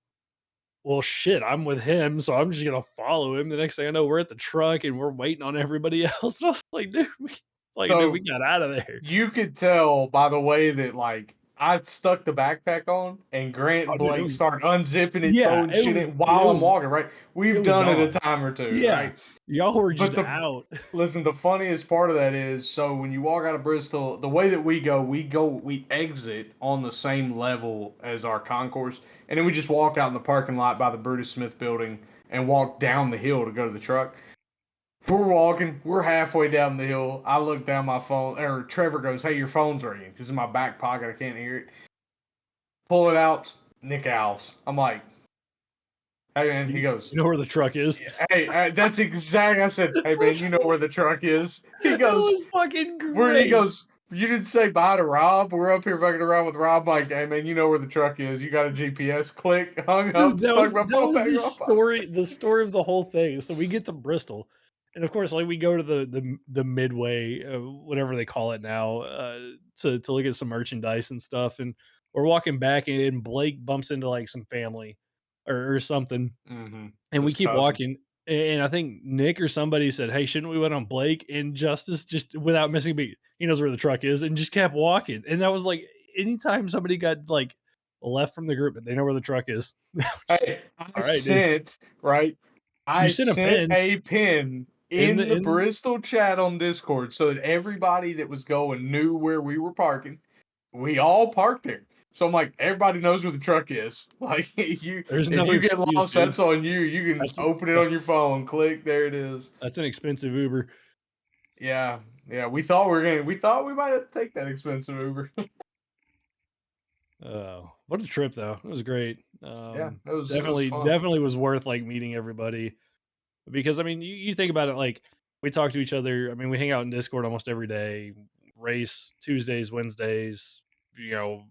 well, shit, I'm with him. So I'm just going to follow him. The next thing I know, we're at the truck and we're waiting on everybody else. And I was like, dude, we So got out of there. you could tell by the way that like I stuck the backpack on and Grant Oh, and dude, Blake start unzipping it, yeah, throwing shit in while I'm walking, right? it We've was done it a gone. time or two, Yeah. right? Y'all were just But out. listen, the funniest part of that is so when you walk out of Bristol, the way that we exit on the same level as our concourse, and then we just walk out in the parking lot by the Brutus Smith building and walk down the hill to go to the truck. We're walking, we're halfway down the hill. I look down my phone, or Trevor goes, "Hey, your phone's ringing." This is in my back pocket, I can't hear it. Pull it out, Nick Alves. I'm like, "Hey man," he goes, You know where the truck is? "Hey, that's exact." I said, "Hey man, you know where the truck is." He That goes, was fucking "Where?" He great. goes, "You didn't say bye to Rob. We're up here fucking around with Rob." Like, "Hey man, you know where the truck is. You got a GPS." Click, hung Dude, up, stuck my that phone was back in my pocket. the story of the whole thing. So we get to Bristol, and of course, like we go to the midway, whatever they call it now, to look at some merchandise and stuff. And we're walking back, and Blake bumps into like some family or something, Mm-hmm. and we Just keep cousin. walking. And I think Nick or somebody said, "Hey, shouldn't we wait on Blake?" And Justice just without missing a beat, he knows where the truck is, and just kept walking. And that was like anytime somebody got like left from the group, they know where the truck is. Hey, All right, dude. You I sent a sent pin a pin in the in the in. Bristol chat on Discord so that everybody that was going knew where we were parking. We all parked there. So I'm like, everybody knows where the truck is. Like There's if no you get excuse, lost, dude. that's on you. You can That's open it on your phone, click, there it is. that's an expensive Uber. Yeah. Yeah. We thought we might have to take that expensive Uber. What a trip though. It was great. Yeah, it was fun. Definitely was worth like meeting everybody because I mean, you think about it like we talk to each other. I mean, we hang out in Discord almost every day. Race Tuesdays, Wednesdays. You know,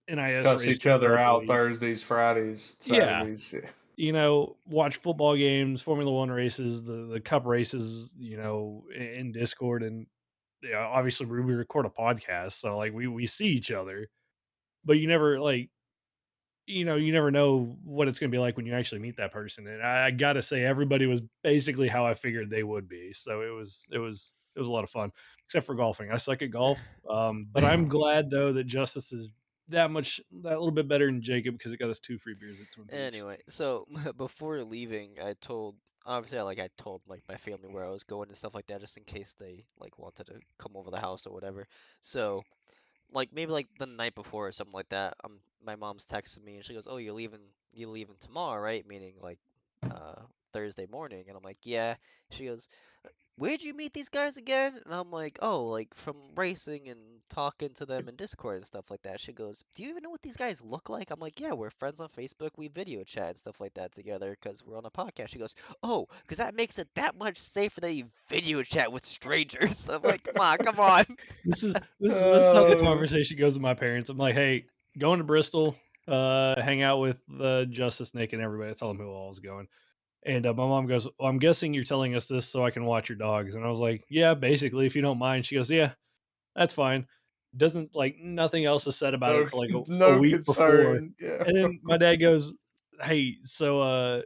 NIS Cuss each races other throughout the out week. Thursdays, Fridays, Yeah, Saturdays. you know, watch football games, Formula One races, the Cup races. You know, in Discord, and yeah, obviously we record a podcast, so like we see each other, but you never like you never know what it's gonna be like when you actually meet that person. And I gotta say, everybody was basically how I figured they would be. So it was a lot of fun, except for golfing. I suck at golf, but I'm glad though that Justice is that little bit better than Jacob because it got us 2 free beers at Twin Peaks. Anyway, so before leaving, obviously I told like my family where I was going and stuff like that, just in case they like wanted to come over the house or whatever. So like maybe like the night before or something like that, my mom's texting me and she goes, "Oh, you leaving tomorrow, right?" Meaning like uh Thursday morning, and I'm like, "Yeah." She goes, "Where'd you meet these guys again?" And I'm like, "Oh, like from racing and talking to them in Discord and stuff like that." She goes, "Do you even know what these guys look like?" I'm like, "Yeah, we're friends on Facebook. We video chat and stuff like that together because we're on a podcast." She goes, "Oh, because that makes it that much safer that you video chat with strangers." I'm like, come on." This is how the Oh, conversation goes with my parents. I'm like, hey, going to Bristol, hang out with Justice, Nick, and everybody. I tell them who all was going. And my mom goes, well, I'm guessing you're telling us this so I can watch your dogs. And I was like, yeah, basically, if you don't mind. She goes, yeah, that's fine. Doesn't like nothing else is said about no, it till like a no week before. concern. Yeah. And then my dad goes, hey, so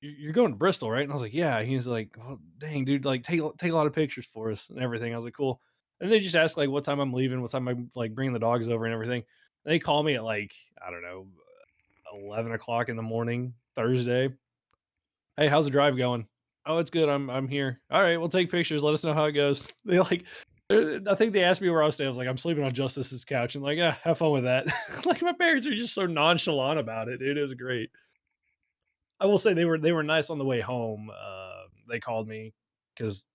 you're going to Bristol, right? And I was like, yeah. He's like, oh, dang, dude, like take a lot of pictures for us and everything. I was like, cool. And they just asked like what time I'm leaving, what time I'm like bringing the dogs over and everything. And they call me at like I don't know 11 o'clock in the morning Thursday. Hey, how's the drive going? Oh, it's good. I'm here. All right, we'll take pictures. Let us know how it goes. They like, I think they asked me where I was staying. I was like, I'm sleeping on Justice's couch, and like, yeah, have fun with that. Like my parents are just so nonchalant about it. It is great. I will say they were nice on the way home. They called me because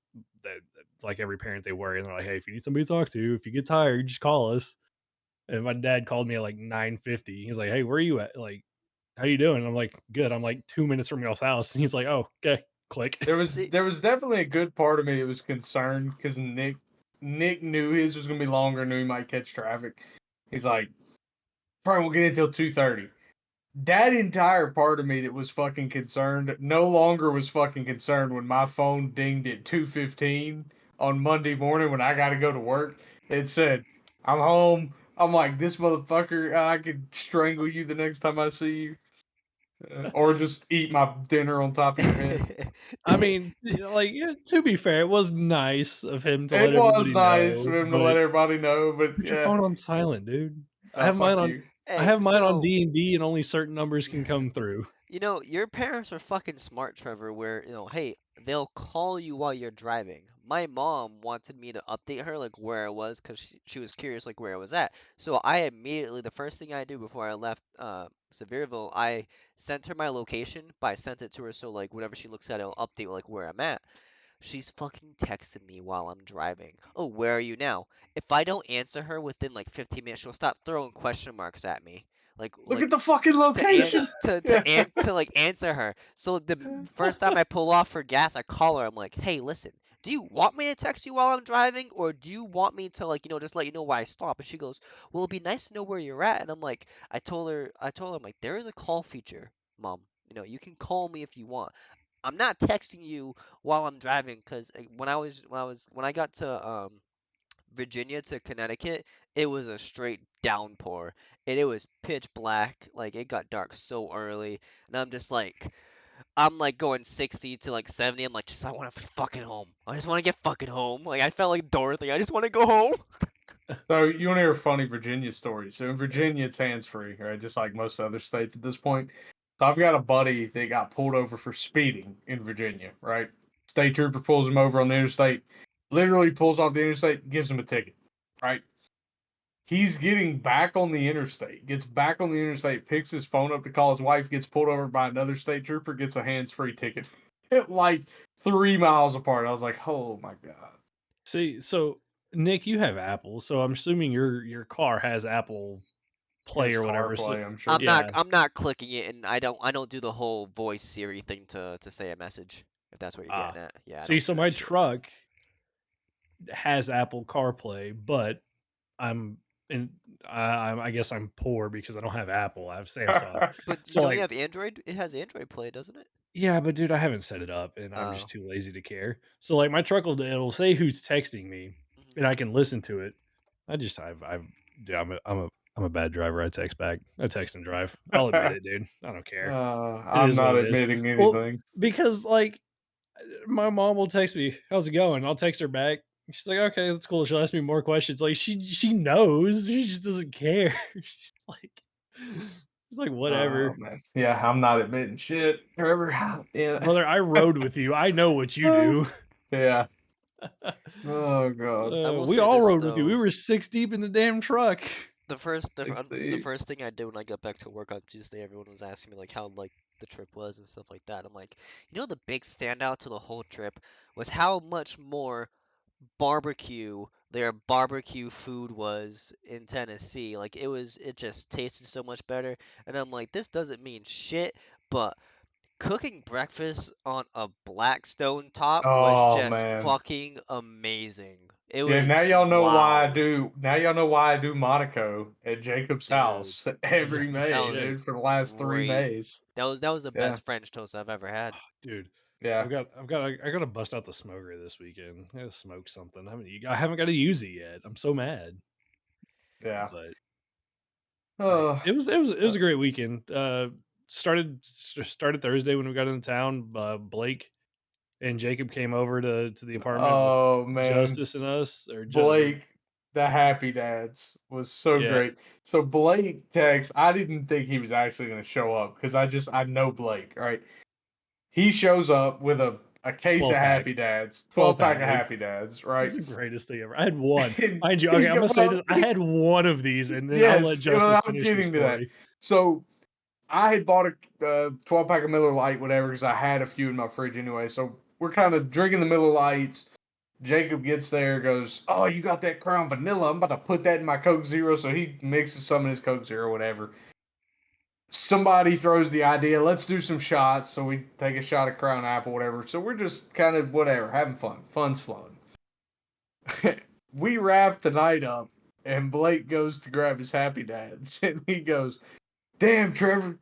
like every parent they worry and they're like, hey, if you need somebody to talk to, if you get tired, just call us. And my dad called me at like 9:50. He's like, hey, where are you at? Like, how you doing? And I'm like, good. I'm like 2 minutes from y'all's house. And he's like, oh, okay, click. See, There was definitely a good part of me that was concerned because Nick knew his was gonna be longer, knew he might catch traffic. He's like, probably won't get in until 2:30. That entire part of me that was fucking concerned no longer was fucking concerned when my phone dinged at 2:15 on Monday morning when I got to go to work It said, "I'm home." I'm like, this motherfucker. I could strangle you the next time I see you, or just eat my dinner on top of your head. I mean, like to be fair, it was nice of him to It let was everybody nice know, for him to but let everybody know, but put your yeah. phone on silent, dude. I Oh, have mine fuck on. you. I Hey, have mine on so D&D, and only certain numbers can come through. you know, your parents are fucking smart, Trevor, where, hey, they'll call you while you're driving. My mom wanted me to update her, like, where I was, because she was curious, like, where I was at. So I immediately, the first thing I do before I left Sevierville, I sent her my location, but I sent it to her so, like, whenever she looks at it, it'll update, like, where I'm at. She's fucking texting me while I'm driving. Oh, where are you now? If I don't answer her within, like, 15 minutes, she'll stop throwing question marks at me. Like, Look like at the fucking location. Yeah. to like answer her. So the first time I pull off for gas, I call her. I'm like, "Hey, listen, do you want me to text you while I'm driving, or do you want me to like just let you know where I stop?" And she goes, "Well, it'd be nice to know where you're at." And I'm like, I told her, I'm like, there is a call feature, Mom. You can call me if you want. I'm not texting you while I'm driving because when I got to Virginia to Connecticut, it was a straight downpour. And it was pitch black. Like it got dark so early. And I'm like going 60 to like 70. I'm like, just I want to fucking home. I just want to get fucking home. Like I felt like Dorothy. I just want to go home. So you want to hear a funny Virginia story? So in Virginia, it's hands free, right? Just like most other states at this point. So I've got a buddy that got pulled over for speeding in Virginia, right? State trooper pulls him over on the interstate, literally pulls off the interstate, gives him a ticket, right? He's getting back on the interstate, gets back on the interstate, picks his phone up to call his wife, gets pulled over by another state trooper, gets a hands free ticket, like 3 miles apart. I was like, oh my god. See, so Nick, you have Apple, so I'm assuming your car has Apple Play His or car whatever. So play, I'm sure. yeah. I'm not clicking it, and I don't do the whole voice Siri thing to say a message. If that's what you're Ah. getting at. Yeah, I See, don't do so my that shit. truck has Apple CarPlay, but I'm in. I guess I'm poor because I don't have Apple. I have Samsung. But So don't you like, have Android? It has Android Play, doesn't it? yeah, but dude, I haven't set it up, and I'm just Oh. too lazy to care. So like, my truck it'll say who's texting me, and I can listen to it. Dude, I'm a bad driver. I text back. I text and drive. I'll admit it, dude. I don't care. It I'm is what not it is. admitting Well, anything. because like my mom will text me, "How's it going?" I'll text her back. She's like, "Okay, that's cool." She'll ask me more questions. Like she knows. She just doesn't care. She's like, Oh whatever, man, yeah, I'm not admitting shit, Trevor. Yeah, brother. I rode with you. I know what you do. yeah. Oh god, I will We say all this rode with you. We though. were 6 deep in the damn truck. The 60. first thing I did when I got back to work on Tuesday, everyone was asking me like how like the trip was and stuff like that. I'm like, the big standout to the whole trip was how much more barbecue their barbecue food was in Tennessee. Like it just tasted so much better. And I'm like, this doesn't mean shit, but cooking breakfast on a black stone top was Oh just man, fucking amazing. It yeah. Now was y'all know why I wow, do. Now y'all know why I do Monaco at Jacob's dude. house every That May, was Shit, dude, for the last three great. Mays. That was the Yeah, best French toast I've ever had. dude. yeah, I gotta bust out the smoker this weekend. I gotta smoke something. I haven't got to use it yet. I'm so mad. yeah. But like, Oh, it was a great weekend. Started Thursday when we got into town. Blake and Jacob came over to the apartment with oh man, Justice and us, Blake, the Happy Dads was so yeah, great. So Blake texts. I didn't think he was actually going to show up because I know Blake, right? He shows up with a case of 12 pack, Happy Dads, 12 12 pack pack, of dude. Happy Dads, This is right? the greatest thing ever. I had one, And mind you. he Okay, I'm go, gonna say this. well, I had one of these, and then I'll let yes, Justice well, I'm finish the getting to that. story. So I had bought a 12 pack of Miller Lite, whatever, because I had a few in my fridge anyway. So we're kind of drinking the Miller Lights. Jacob gets there, goes, "Oh, you got that Crown Vanilla? I'm about to put that in my Coke Zero." So he mixes some in his Coke Zero, whatever. Somebody throws the idea, let's do some shots. So we take a shot of Crown Apple, whatever. So we're just kind of whatever, having fun. Fun's flowing. We wrap the night up, and Blake goes to grab his Happy Dads, and he goes, "Damn, Trevor,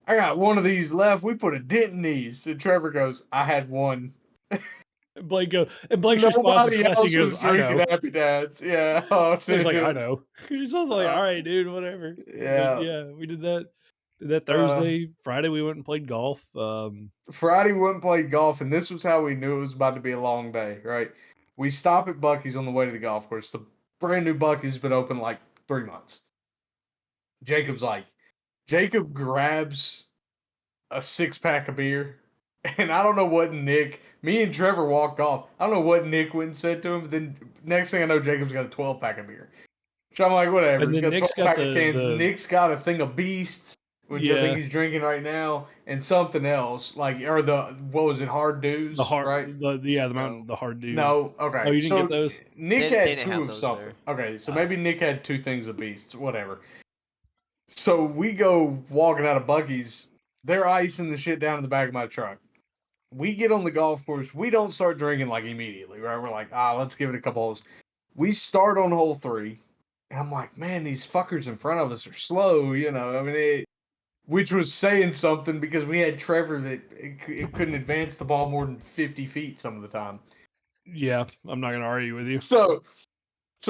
I got one of these left. We put a dent in these." And Trevor goes, "I had one." Blake response is Nobody classic. else He goes, was "I drinking know." Happy Dads. Yeah. Oh, He's dude. like, It "I was, know." He's just like, "All right, dude, whatever." But yeah. yeah, we did that. Did that Uh, Thursday. Friday we went and played golf. Friday we went and played golf, and this was how we knew it was about to be a long day, right? We stop at Bucky's on the way to the golf course. The brand new Bucky's been open like 3 months. Jacob grabs a 6-pack of beer, and I don't know what me and Trevor walked off. I don't know what Nick went and said to him, but then next thing I know, Jacob's got a 12-pack of beer. So I'm like, whatever. And He's then got a Nick's 12 got pack of cans. the Nick's got a thing of Beasts, which I think yeah he's drinking right now, and something else. What was it, Hard Dews, right? the No, mountain the hard dues. No, Oh, okay. you didn't get So those? Nick they had didn't two have of those something. there. Okay, so Oh. maybe Nick had two things of Beasts, whatever. So we go walking out of Bucky's. They're icing the shit down in the back of my truck. We get on the golf course. We don't start drinking like immediately, right? We're like, let's give it a couple holes. We start on hole 3, and I'm like, man, these fuckers in front of us are slow, you know. I mean, which was saying something because we had Trevor that it couldn't advance the ball more than 50 feet some of the time. Yeah, I'm not gonna argue with you. So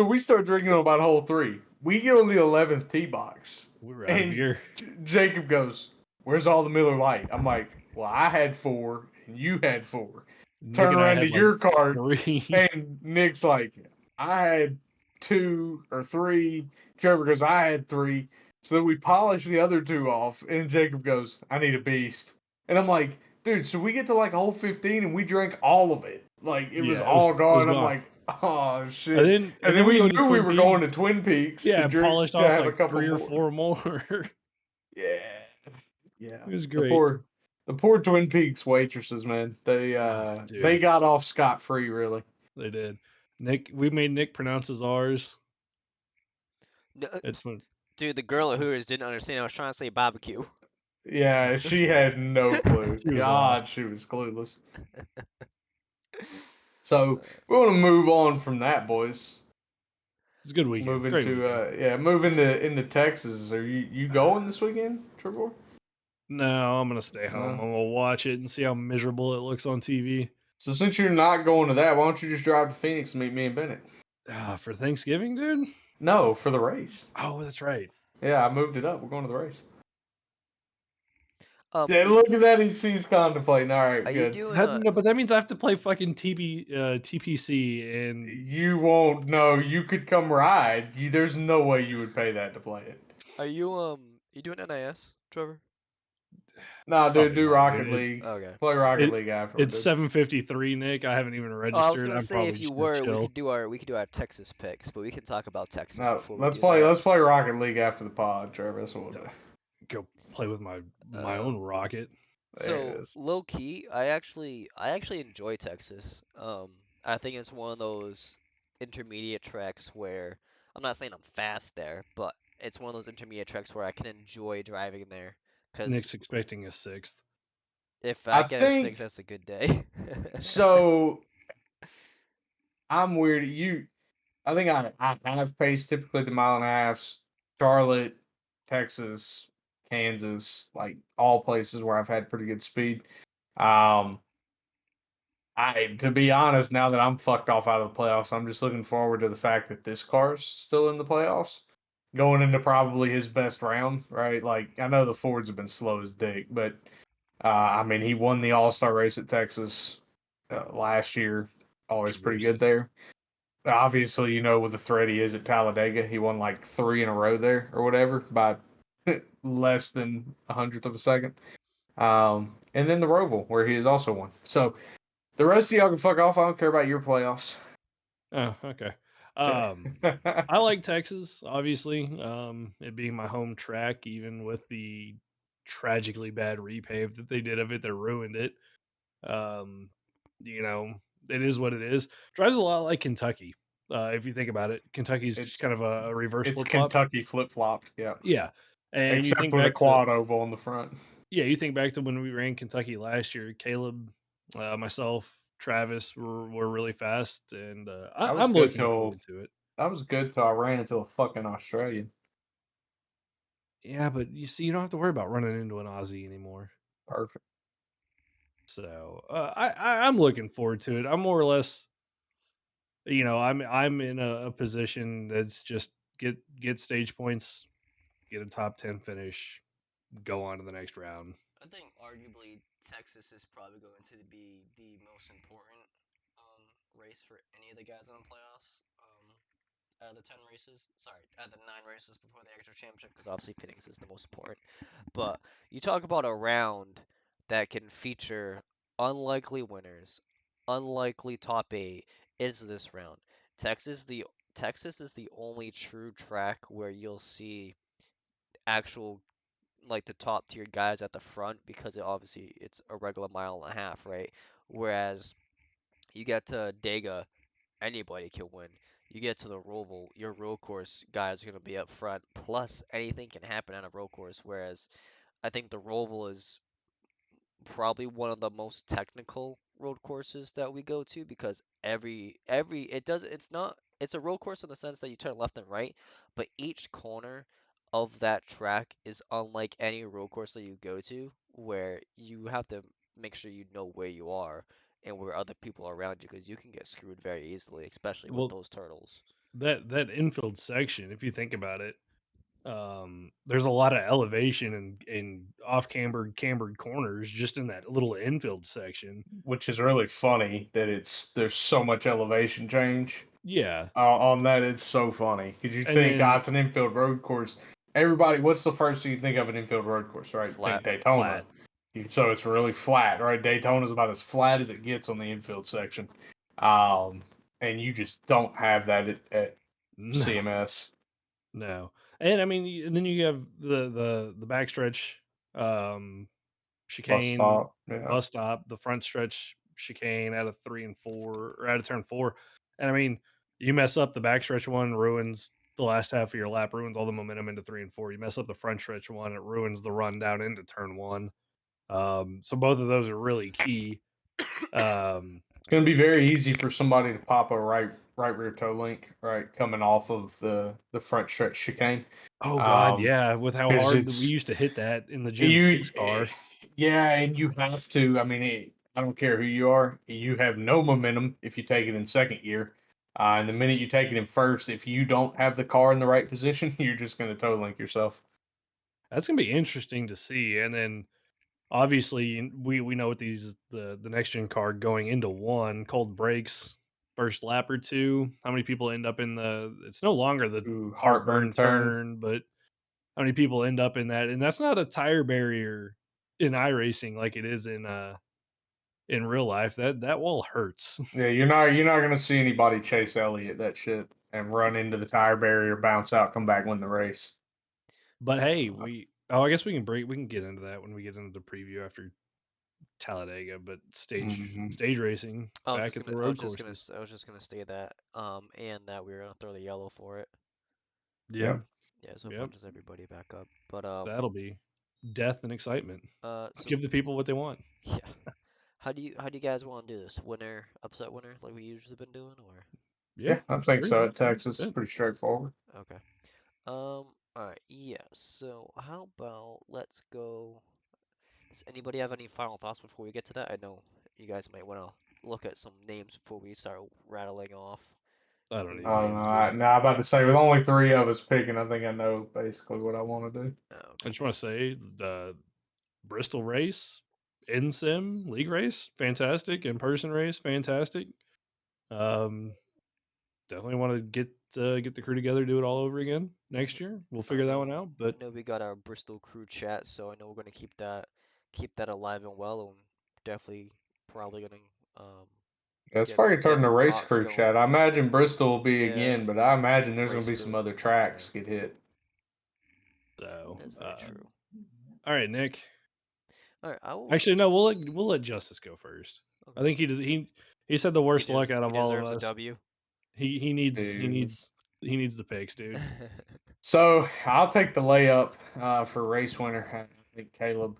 we start drinking on about hole 3. We get on the 11th tee box, We were out of and beer. Jacob goes, "Where's all the Miller Lite?" I'm like, "Well, I had 4, and you had 4." Nick Turn and I around to had like your cart, 3. and Nick's like, "I had 2 or 3." Trevor goes, "I had 3." So then we polish the other 2 off, and Jacob goes, "I need a Beast." And I'm like, dude, so we get to like hole 15 and we drank all of it. Like it was Yeah, all it was gone. I'm gone. like, oh And shit. then And we we go to knew we Twin were going to Peaks. Twin Peaks Yeah, to and drink polished to off have a like couple 3 or more. 4 more. Yeah. Yeah. It was The great. poor Twin Peaks waitresses, man. They Oh, they dude, got off scot free, really. they did. We made Nick pronounce his R's. No, It's when dude, the girl at Hooters didn't understand. I was trying to say barbecue. Yeah, she had no clue. she was lost. God, she was clueless. So we want to move on from that, boys. It's a good weekend. Move Great into weekend. move into Texas. Are you going this weekend, Trevor? No, I'm gonna stay home. No. I'm gonna watch it and see how miserable it looks on TV. So since you're not going to that, why don't you just drive to Phoenix and meet me and Bennett? For Thanksgiving, dude. No, for the race. Oh, that's right. Yeah, I moved it up. We're going to the race. Um, Yeah, look at that. He's contemplating. All right, are you good. doing No, but that means I have to play fucking TPC and You won't know. You could come ride. There's no way you would pay that to play it. are you doing NIS, Trevor? Nah, dude, probably do not, Rocket dude. League. Okay. Play Rocket It League afterward, it's dude. 7:53, Nick. I haven't even Oh, I was registered. gonna I'm say probably if you just gonna were, chill. we could do our Texas picks, but we can talk about Texas No, before we let's do play. that. Let's play Rocket League after the pod, Trevor. That's what we'll do. Go play with my own Um, rocket. There it so is. low key, I actually enjoy Texas. I think it's one of those intermediate tracks where I'm not saying I'm fast there, but it's one of those intermediate tracks where I can enjoy driving there. Cause Nick's expecting a 6th. if I I get a 6, think that's a good day. so. I'm weird. I think I have paced typically the mile and a halfs. Charlotte, Texas, Kansas, like all places where I've had pretty good speed. Um, to be honest, now that I'm fucked off out of the playoffs, I'm just looking forward to the fact that this car's still in the playoffs, going into probably his best round, right? Like I know the Fords have been slow as dick, but I mean he won the All Star race at Texas last year, always pretty good Controversy. there. Obviously, you know, with the threat he is at Talladega, he won like 3 in a row there or whatever by less than 100th of a second. And then the Roval, where he has also won. So the rest of y'all can fuck off. I don't care about your playoffs. Oh, okay. Yeah. I like Texas, obviously. It being my home track, even with the tragically bad repave that they did of it that ruined it. Um, you know, it is what it is. Drives a lot like Kentucky. If you think about it, Kentucky's just it's kind of a reverse it's flip flop. Kentucky flip flopped. Yeah. Yeah, and you Except think for the back to quad oval on the front. you think back to when we ran Kentucky last year. Caleb, myself, Travis were really fast, and I was I'm good looking till forward to it. I was good till I ran into a fucking Australian. Yeah, but you see, you don't have to worry about running into an Aussie anymore. Perfect. So I'm looking forward to it. I'm more or less, I'm in a position that's just get stage points, get a top 10 finish, go on to the next round. I think arguably Texas is probably going to be the most important race for any of the guys in the playoffs. Out of the 10 races, sorry, out of the 9 races before the actual championship, because obviously Phoenix is the most important. But you talk about a round that can feature unlikely winners, unlikely top eight. Is this round? Texas the Texas is the only true track where you'll see actual like the top tier guys at the front because it's a regular mile and a half, right? Whereas you get to Dega, anybody can win. You get to the Roval, your road course guys are gonna be up front. Plus, anything can happen on a road course. Whereas I think the Roval is probably one of the most technical road courses that we go to because every it's a road course in the sense that you turn left and right, but each corner of that track is unlike any road course that you go to where you have to make sure you know where you are and where other people are around you because you can get screwed very easily, especially with Well, those turtles. that infield section, if you think about it, there's a lot of elevation and off cambered corners just in that little infield section. which is really funny that there's so much elevation change Yeah, on that. It's so funny because you and think, then it's an infield road course. Everybody, what's the first thing you think of an infield road course, right? Flat. Think Daytona. flat. So it's really flat, right? Daytona's about as flat as it gets on the infield section, um, and you just don't have that at No, CMS. no. And I mean, and then you have the backstretch, um, Bus chicane, stop, yeah. bus stop, the front stretch chicane out of 3 and 4 or out of turn 4. And I mean, you mess up the backstretch one, ruins the last half of your lap, ruins all the momentum into 3 and 4. You mess up the front stretch one, it ruins the run down into turn 1. So both of those are really key. Um, It's going to be very easy for somebody to pop a right rear toe link, right, coming off of the front stretch chicane. oh God, Um, yeah, with how because hard that we it's used to hit that in the Gen you, 6 car. yeah, and you have to. I mean, I don't care who you are. You have no momentum if you take it in second gear. And the minute you take it in first, if you don't have the car in the right position, you're just going to toe link yourself. That's gonna be interesting to see. And then obviously we know what the next gen car going into one cold breaks first lap or two. How many people end up in it's no longer the Ooh, heartburn heartburn turn. turn, but how many people end up in that? And that's not a tire barrier in iRacing like it is in real life. That wall hurts. Yeah, you're not going to see anybody chase Elliott that shit and run into the tire barrier, bounce out, come back, win the race. But hey, Uh, I guess we can get into that when we get into the preview after Talladega, but mhm. stage racing back at the road courses. I was just gonna say that, and that we were gonna throw the yellow for it. Yeah. Yep. Yeah, so it Yep. punches everybody back up. But That'll be death and excitement. so Give the people what they want. yeah, how do you guys want to do this? Winner, upset winner, like we usually been doing, or Yeah. Yeah, I think so. At Texas, it's 100%. pretty straightforward. okay? All right, yeah. So how about let's go. Does anybody have any final thoughts before we get to that? I know you guys might want to look at some names before we start rattling off I don't who need we. names, I, dude. now, I'm about to say, with only three of us picking, I think I know basically what I want to do. Oh, I okay. just want to say the Bristol race, in sim league race, fantastic. In person race, fantastic. Um, Definitely want to get the crew together, do it all over again next year. We'll figure that one out. I But know we got our Bristol crew chat, so I know we're gonna keep that alive and well, and definitely probably gonna um Yeah, it's probably get turning to some race talks crew going. chat. I imagine Bristol will be Yeah, again, but I imagine there's going to race be some crew. other Yeah, tracks get hit. so, that's very true. all right, Nick. All right, I will. Actually, no, we'll let Justice go first. I Okay. think he said the worst luck out He of all of deserves a us. W. He needs he Jesus. needs he needs the picks, dude. So I'll take the layup for race winner. I think Caleb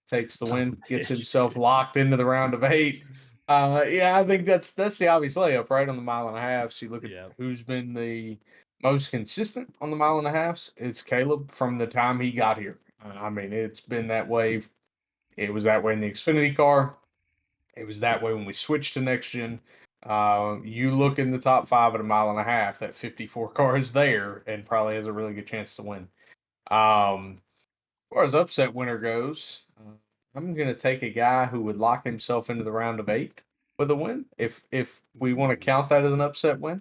takes the Son of win, a gets bitch, himself dude. locked into the round of eight. Yeah, I think that's the obvious layup, right on the mile and a half. So you look at Yeah, who's been the most consistent on the mile and a halves. It's Caleb from the time he got here. I mean, it's been that way It was that way in the Xfinity car. It was that way when we switched to next gen. You look in the top 5 at a mile and a half, that 54 car is there and probably has a really good chance to win. As far as upset winner goes, I'm going to take a guy who would lock himself into the round of 8 with a win, if we want to count that as an upset win.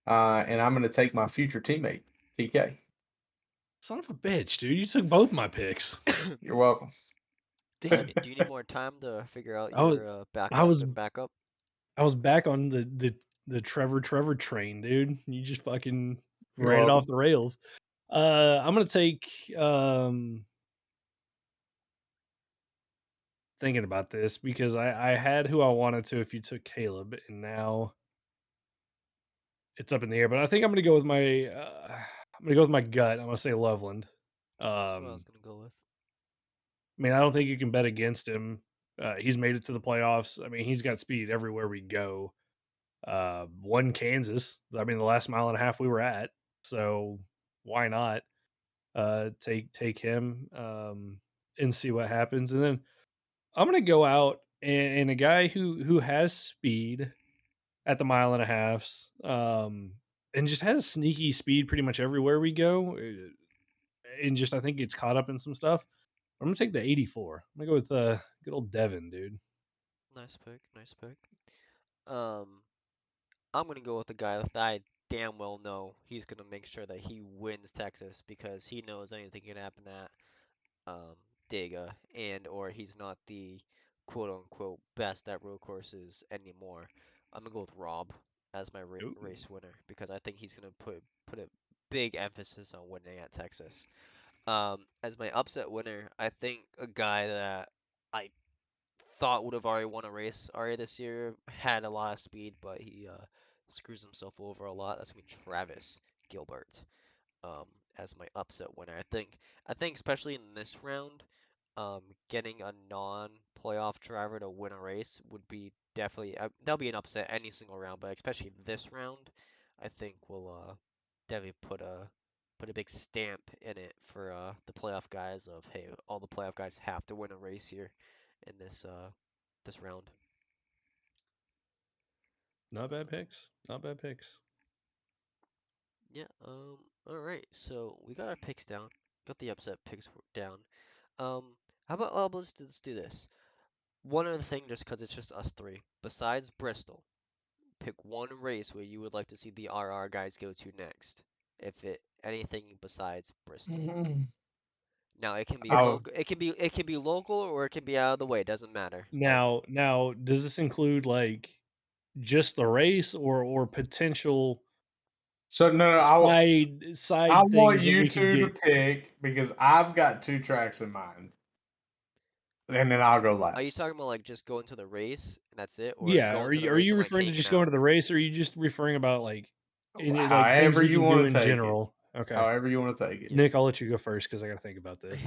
And I'm going to take my future teammate, TK. Son of a bitch, dude! You took both my picks. You're welcome. Do you need more time to figure out I was, your I backup was, and backup? I was back on the Trevor train, dude. You just fucking You're ran it welcome. off the rails. I'm gonna take thinking about this because I had who I wanted to if you took Caleb, and now it's up in the air. But I think I'm gonna go with my gut. I'm gonna say Loveland. That's what I was Um, gonna go with. I mean, I don't think you can bet against him. He's made it to the playoffs. I mean, he's got speed everywhere we go. Won Kansas. I mean, the last mile and a half we were at. So why not take him and see what happens? And then I'm gonna go out and a guy who has speed at the mile and a halfs, and just has sneaky speed pretty much everywhere we go. And just I think gets caught up in some stuff. I'm gonna take the 84. I'm gonna go with good old Devin, dude. Nice pick. Nice pick. Um, I'm gonna go with a guy that I damn well know he's gonna make sure that he wins Texas because he knows anything can happen at um, Dega, and or he's not the quote unquote best at road courses anymore. I'm gonna go with Rob as my Ooh. race winner because I think he's gonna put a big emphasis on winning at Texas. As my upset winner, I think a guy that I thought would have already won a race already this year had a lot of speed, but he screws himself over a lot. That's gonna be Travis Gilbert um, as my upset winner. I think especially in this round, getting a non-playoff driver to win a race would be definitely that'll be an upset any single round, but especially this round, I think will definitely put a big stamp in it for the playoff guys of hey, all the playoff guys have to win a race here in this round. Not bad picks. Not bad picks. Yeah, all right. So we got our picks down. Got the upset picks down. Um, how about let's do this. One other thing, just because it's just us three. Besides Bristol, pick one race where you would like to see the RR guys go to next. If it anything besides Bristol. Now it can be Oh, local. It can be local or it can be out of the way. It doesn't matter. Like Now, does this include like just the race or potential so no, side I side want things that you we could two to get? pick because I've got 2 tracks in mind, and then I'll go are you last. talking about like just going to the race and that's it, or Yeah, going to the are race you and like referring to hanging just going out? to the race, or are you just referring about like like things However we you can do want in to take it. general? Okay, However you want to take it. Yeah. Nick, I'll let you go first because I got to think about this.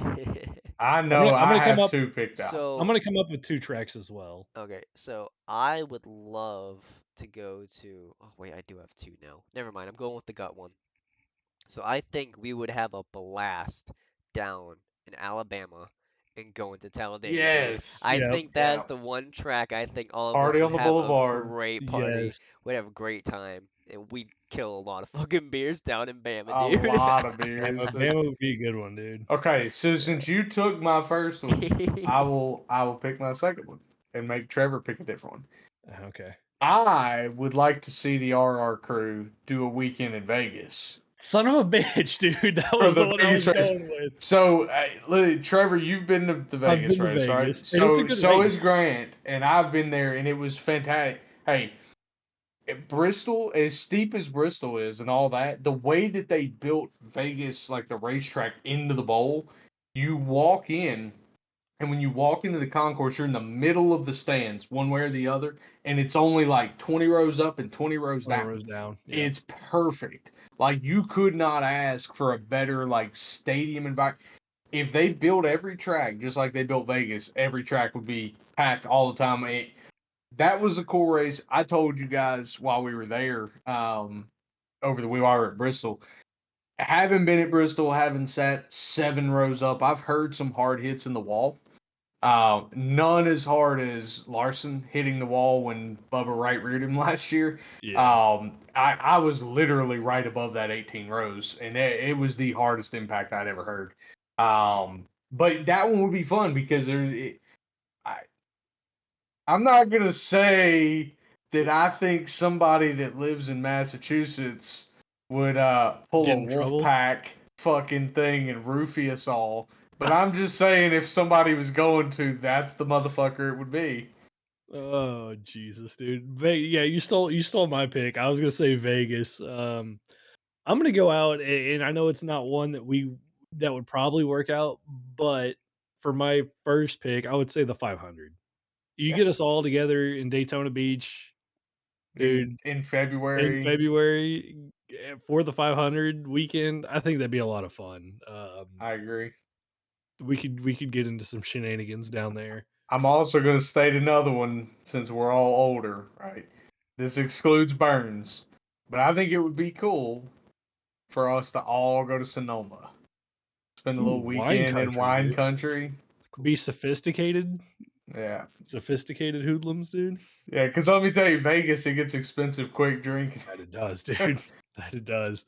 I know I'm I gonna come have up 2 picked out. I'm So gonna come up with 2 tracks as well. okay, so I would love to go to. Oh wait, I do have two now. Never mind. I'm going with the gut one. So I think we would have a blast down in Alabama and going to Talladega, dude. Yes. I Yep. think that's Yeah. the one track I think all of us Party would on the have a boulevard. great party. Yes. We'd have a great time, and we'd kill a lot of fucking beers down in Bama, A dude. lot of Bama, beers. Bama would be a good one, dude. Okay, so since you took my first one, I will pick my second one and make Trevor pick a different one. Okay. I would like to see the RR crew do a weekend in Vegas Son of a bitch, dude. That for was the the one I Vegas was race. going with. So, Trevor, you've been to the I've Vegas been to race, right? Vegas, and it's a So, good so is race. Grant, and I've been there, and it was fantastic. Hey, Bristol, as steep as Bristol is, and all that, the way that they built Vegas, like the racetrack, into the bowl, you walk in, and when you walk into the concourse, you're in the middle of the stands, one way or the other, and it's only like 20 rows up and 20 rows 20 down. rows down. Yeah. It's perfect. Like you could not ask for a better like stadium environment. If they built every track just like they built Vegas, every track would be packed all the time. That was a cool race. I told you guys while we were there, over the while we were at Bristol. Having been at Bristol, having sat 7 rows up, I've heard some hard hits in the wall. None as hard as Larson hitting the wall when Bubba Wright reared him last year. Yeah. I was literally right above that 18 rows, and it was the hardest impact I'd ever heard. But that one would be fun because I'm not gonna say that I think somebody that lives in Massachusetts would pull Get a in wolf trouble. pack fucking thing and roofie us all. But I'm just saying if somebody was going to, that's the motherfucker it would be. Oh Jesus, dude. Yeah, you stole my pick. I was gonna say Vegas. I'm gonna go out, and I know it's not one that would probably work out, but for my first pick, I would say the 500. You Yeah. get us all together in Daytona Beach, dude, In in February. February for the 500 weekend. I think that'd be a lot of fun. I agree. We could get into some shenanigans down there. I'm also going to state another one since we're all older, right? This excludes Burns, but I think it would be cool for us to all go to Sonoma, spend a Ooh, little wine weekend in country, wine dude. country. It's cool. Be sophisticated, Yeah, sophisticated hoodlums, dude. yeah. Because let me tell you, Vegas it gets expensive quick drinking. That it does, dude. That it does.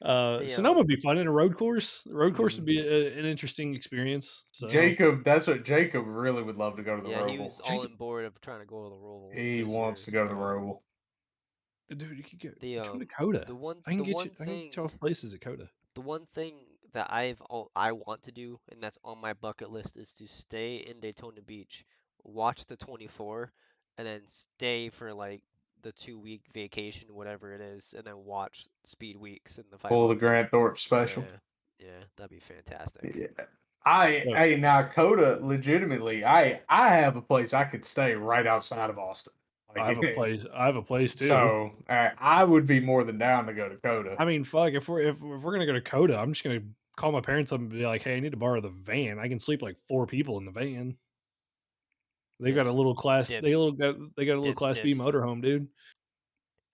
The Sonoma would be fun in a road course. The road course would mhm. be an interesting experience. So Jacob, that's what Jacob really would love to go to the Yeah, he Roval. was all Jacob, on board of trying to go to the Roval he this wants year. to go to the Roval. dude, you could The come to Coda. the one I can the get you. one I can get you thing off places at Coda. the one thing that I want to do and that's on my bucket list is to stay in Daytona Beach, watch the 24, and then stay for like the 2 week vacation, whatever it is, and then watch Speed Weeks in the Pull the 500. Grant Thorpe special. Yeah, yeah, that'd be fantastic. Yeah. Look, Hey now Coda legitimately I have a place I could stay right outside of Austin. I have a Like place. I have a place too. so I would be more than down to go to Coda. I mean, fuck. If we're gonna go to Coda, I'm just gonna call my parents up and be like, "Hey, I need to borrow the van. I can sleep like 4 people in the van." They got a Dibs, little class. dibs, They got a little dibs, class B dibs. motorhome, dude.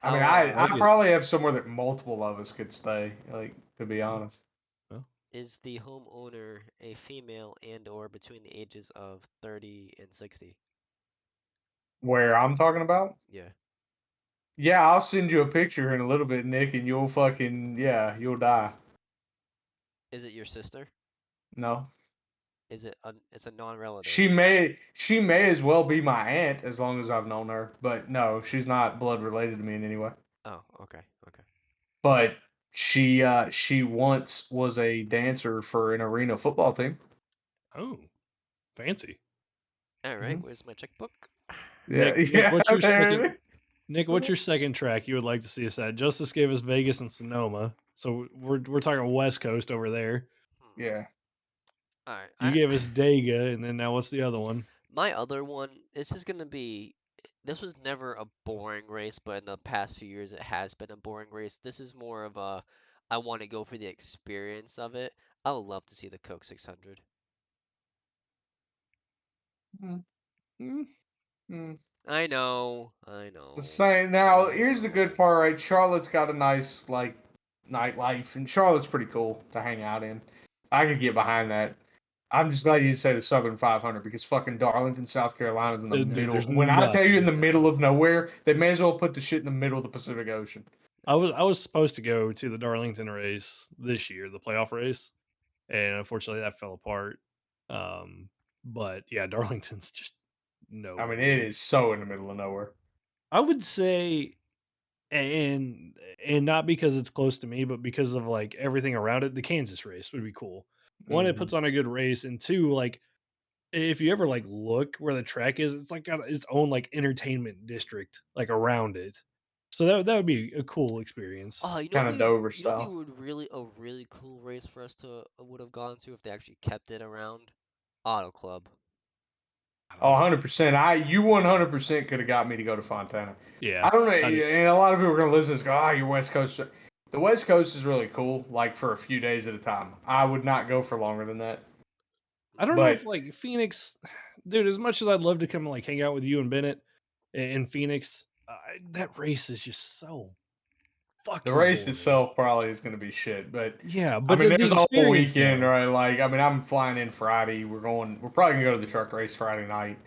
I mean How I Like it. probably have somewhere that multiple of us could stay, like to be Well, honest. well, is the homeowner a female and or between the ages of 30 and 60? Where I'm talking about? Yeah. Yeah, I'll send you a picture in a little bit, Nick, and you'll fucking you'll die. Is it your sister? No. Is it it's a non-relative? She may as well be my aunt as long as I've known her, but no, she's not blood related to me in any way. Oh, okay, okay. But she once was a dancer for an arena football team. oh, fancy. All right, Hmm. where's my checkbook? Yeah, Nick, yeah, what's your there second? it Nick, what's is. your second track you would like to see us at? Justice gave us Vegas and Sonoma, so we're talking West Coast over there. Hmm. Yeah. All right, You gave us Dega, and then now what's the other one? my other one. This is gonna be. This was never a boring race, but in the past few years it has been a boring race. This is more of a. I want to go for the experience of it. I would love to see the Coke 600. Mm, Mm, mm. I know, The same. Now, I here's the good know. part, right? Charlotte's got a nice like nightlife, and Charlotte's pretty cool to hang out in. I could get behind that. I'm just glad you said the Southern 500 because fucking Darlington, South Carolina's in the dude, middle. there's When I tell you in nothing. the middle of nowhere, they may as well put the shit in the middle of the Pacific Ocean. I was supposed to go to the Darlington race this year, the playoff race, and unfortunately that fell apart. Um, but yeah, Darlington's just I mean, nowhere, it dude. is so in the middle of nowhere. I would say, and not because it's close to me, but because of like everything around it, the Kansas race would be cool. One, it Hmm. puts on a good race, and two, like if you ever like look where the track is, it's like got its own like entertainment district like around it. So that would be a cool experience. Oh, Kind of Dover you know style. would really a really cool race for us to would have gone to if they actually kept it around? Auto Club. I don't Oh, know. 100%. You 100% could have got me to go to Fontana. Yeah, I don't know. I do. And a lot of people are going to listen to this and go, oh, you're West Coast. The West Coast is really cool, like for a few days at a time. I would not go for longer than that. I don't know But if like Phoenix, dude. As much as I'd love to come and like hang out with you and Bennett in Phoenix, that race is just so The fucking race boring. itself probably is going to be shit, but Yeah, I but mean, the there's a whole experience, weekend, though. right? Like, I mean, I'm flying in Friday. We're probably gonna go to the truck race Friday night.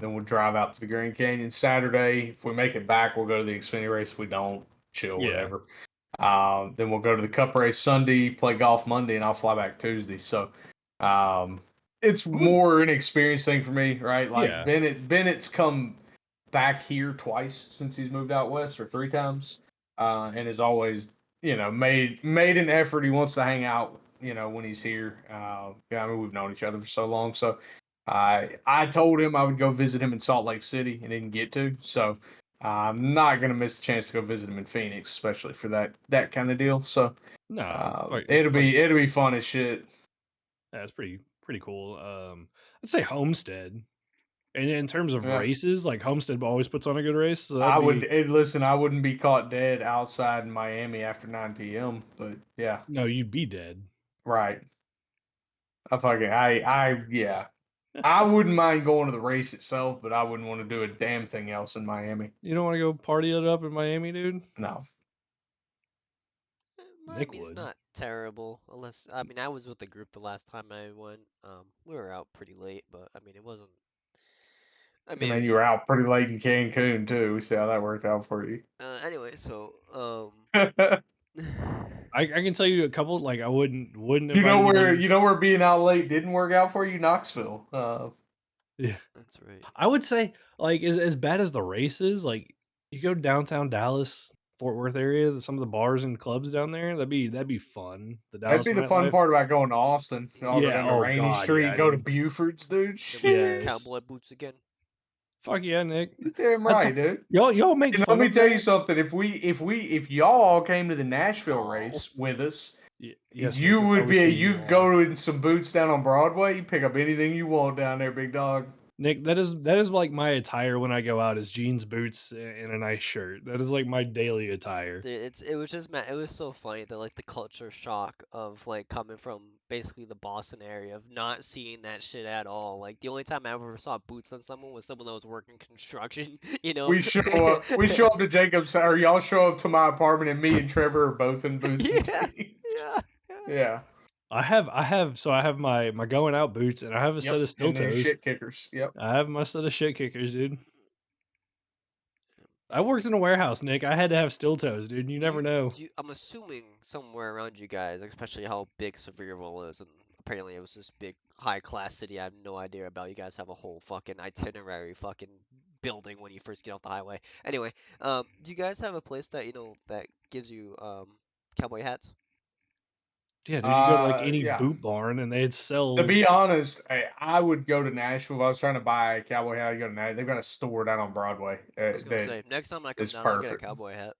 Then we'll drive out to the Grand Canyon Saturday. If we make it back, we'll go to the Xfinity race. If we don't, chill, Yeah. whatever. Then we'll go to the Cup race Sunday, play golf Monday, and I'll fly back Tuesday. So, it's more an experience thing for me, right? Like Yeah. Bennett's come back here twice since he's moved out west, or 3 times, and has always, made an effort. He wants to hang out, when he's here. Yeah, I mean, we've known each other for so long, so I told him I would go visit him in Salt Lake City and didn't get to, so I'm not gonna miss the chance to go visit him in Phoenix, especially for that kind of deal. So No, it'll be fun as shit. that's pretty cool. Let's say Homestead. And in terms of Yeah. races, like Homestead always puts on a good race. So I that'd would be listen. I wouldn't be caught dead outside in Miami after 9 p.m. But yeah, no, you'd be dead. right. Yeah. I wouldn't mind going to the race itself, but I wouldn't want to do a damn thing else in Miami. You don't want to go party it up in Miami, dude? No. Nick Miami's would. not terrible, unless I mean I was with the group the last time I went. We were out pretty late, but I mean it wasn't. I I mean it mean, you was. were out pretty late in Cancun too. We see how that worked out for you. Anyway, so I can tell you a couple. Like I wouldn't You know invite where anybody. you know where being out late didn't work out for you? Knoxville. Yeah, that's right. I would say like as bad as the race is, like you go downtown Dallas, Fort Worth area, some of the bars and clubs down there. That'd be fun. The That'd Dallas be the fun nightlife. part about going to Austin. I'll go Yeah. down to Oh Rainy God. Street, Yeah, go to dude. Buford's, dude. Then we get the Shit. Yes. cowboy boots again. Fuck yeah, Nick. You damn That's right, dude. y'all make And let fun me of tell you that. something. If y'all all came to the Nashville Oh. race with us, Yes, Nick. That's how we see you you all. go in some boots down on Broadway. You pick up anything you want down there, big dog. Nick, that is like my attire when I go out is jeans, boots, and a nice shirt. That is like my daily attire. Dude, it was just it was so funny that like the culture shock of like coming from basically the Boston area of not seeing that shit at all. Like the only time I ever saw boots on someone was someone that was working construction, you know? We show up to Jacob's, or y'all show up to my apartment, and me and Trevor are both in boots and Yeah, jeans. yeah. Yeah. I have my going out boots and I have a set of steel And they're toes. shit kickers. Yep. I have my set of shit kickers, dude. I worked in a warehouse, Nick. I had to have steel toes, dude. You never know. I'm assuming somewhere around you guys, especially how big Sevierville is, and apparently it was this big high class city I have no idea about. You guys have a whole fucking itinerary fucking building when you first get off the highway. Anyway, do you guys have a place that that gives you cowboy hats? Yeah, dude. You go to like any Yeah. boot barn and they'd sell. To be honest, I would go to Nashville if I was trying to buy a cowboy hat. I'd go to Nashville. They've got a store down on Broadway. I was gonna That say next time I come is down, I'll get a perfect. cowboy hat.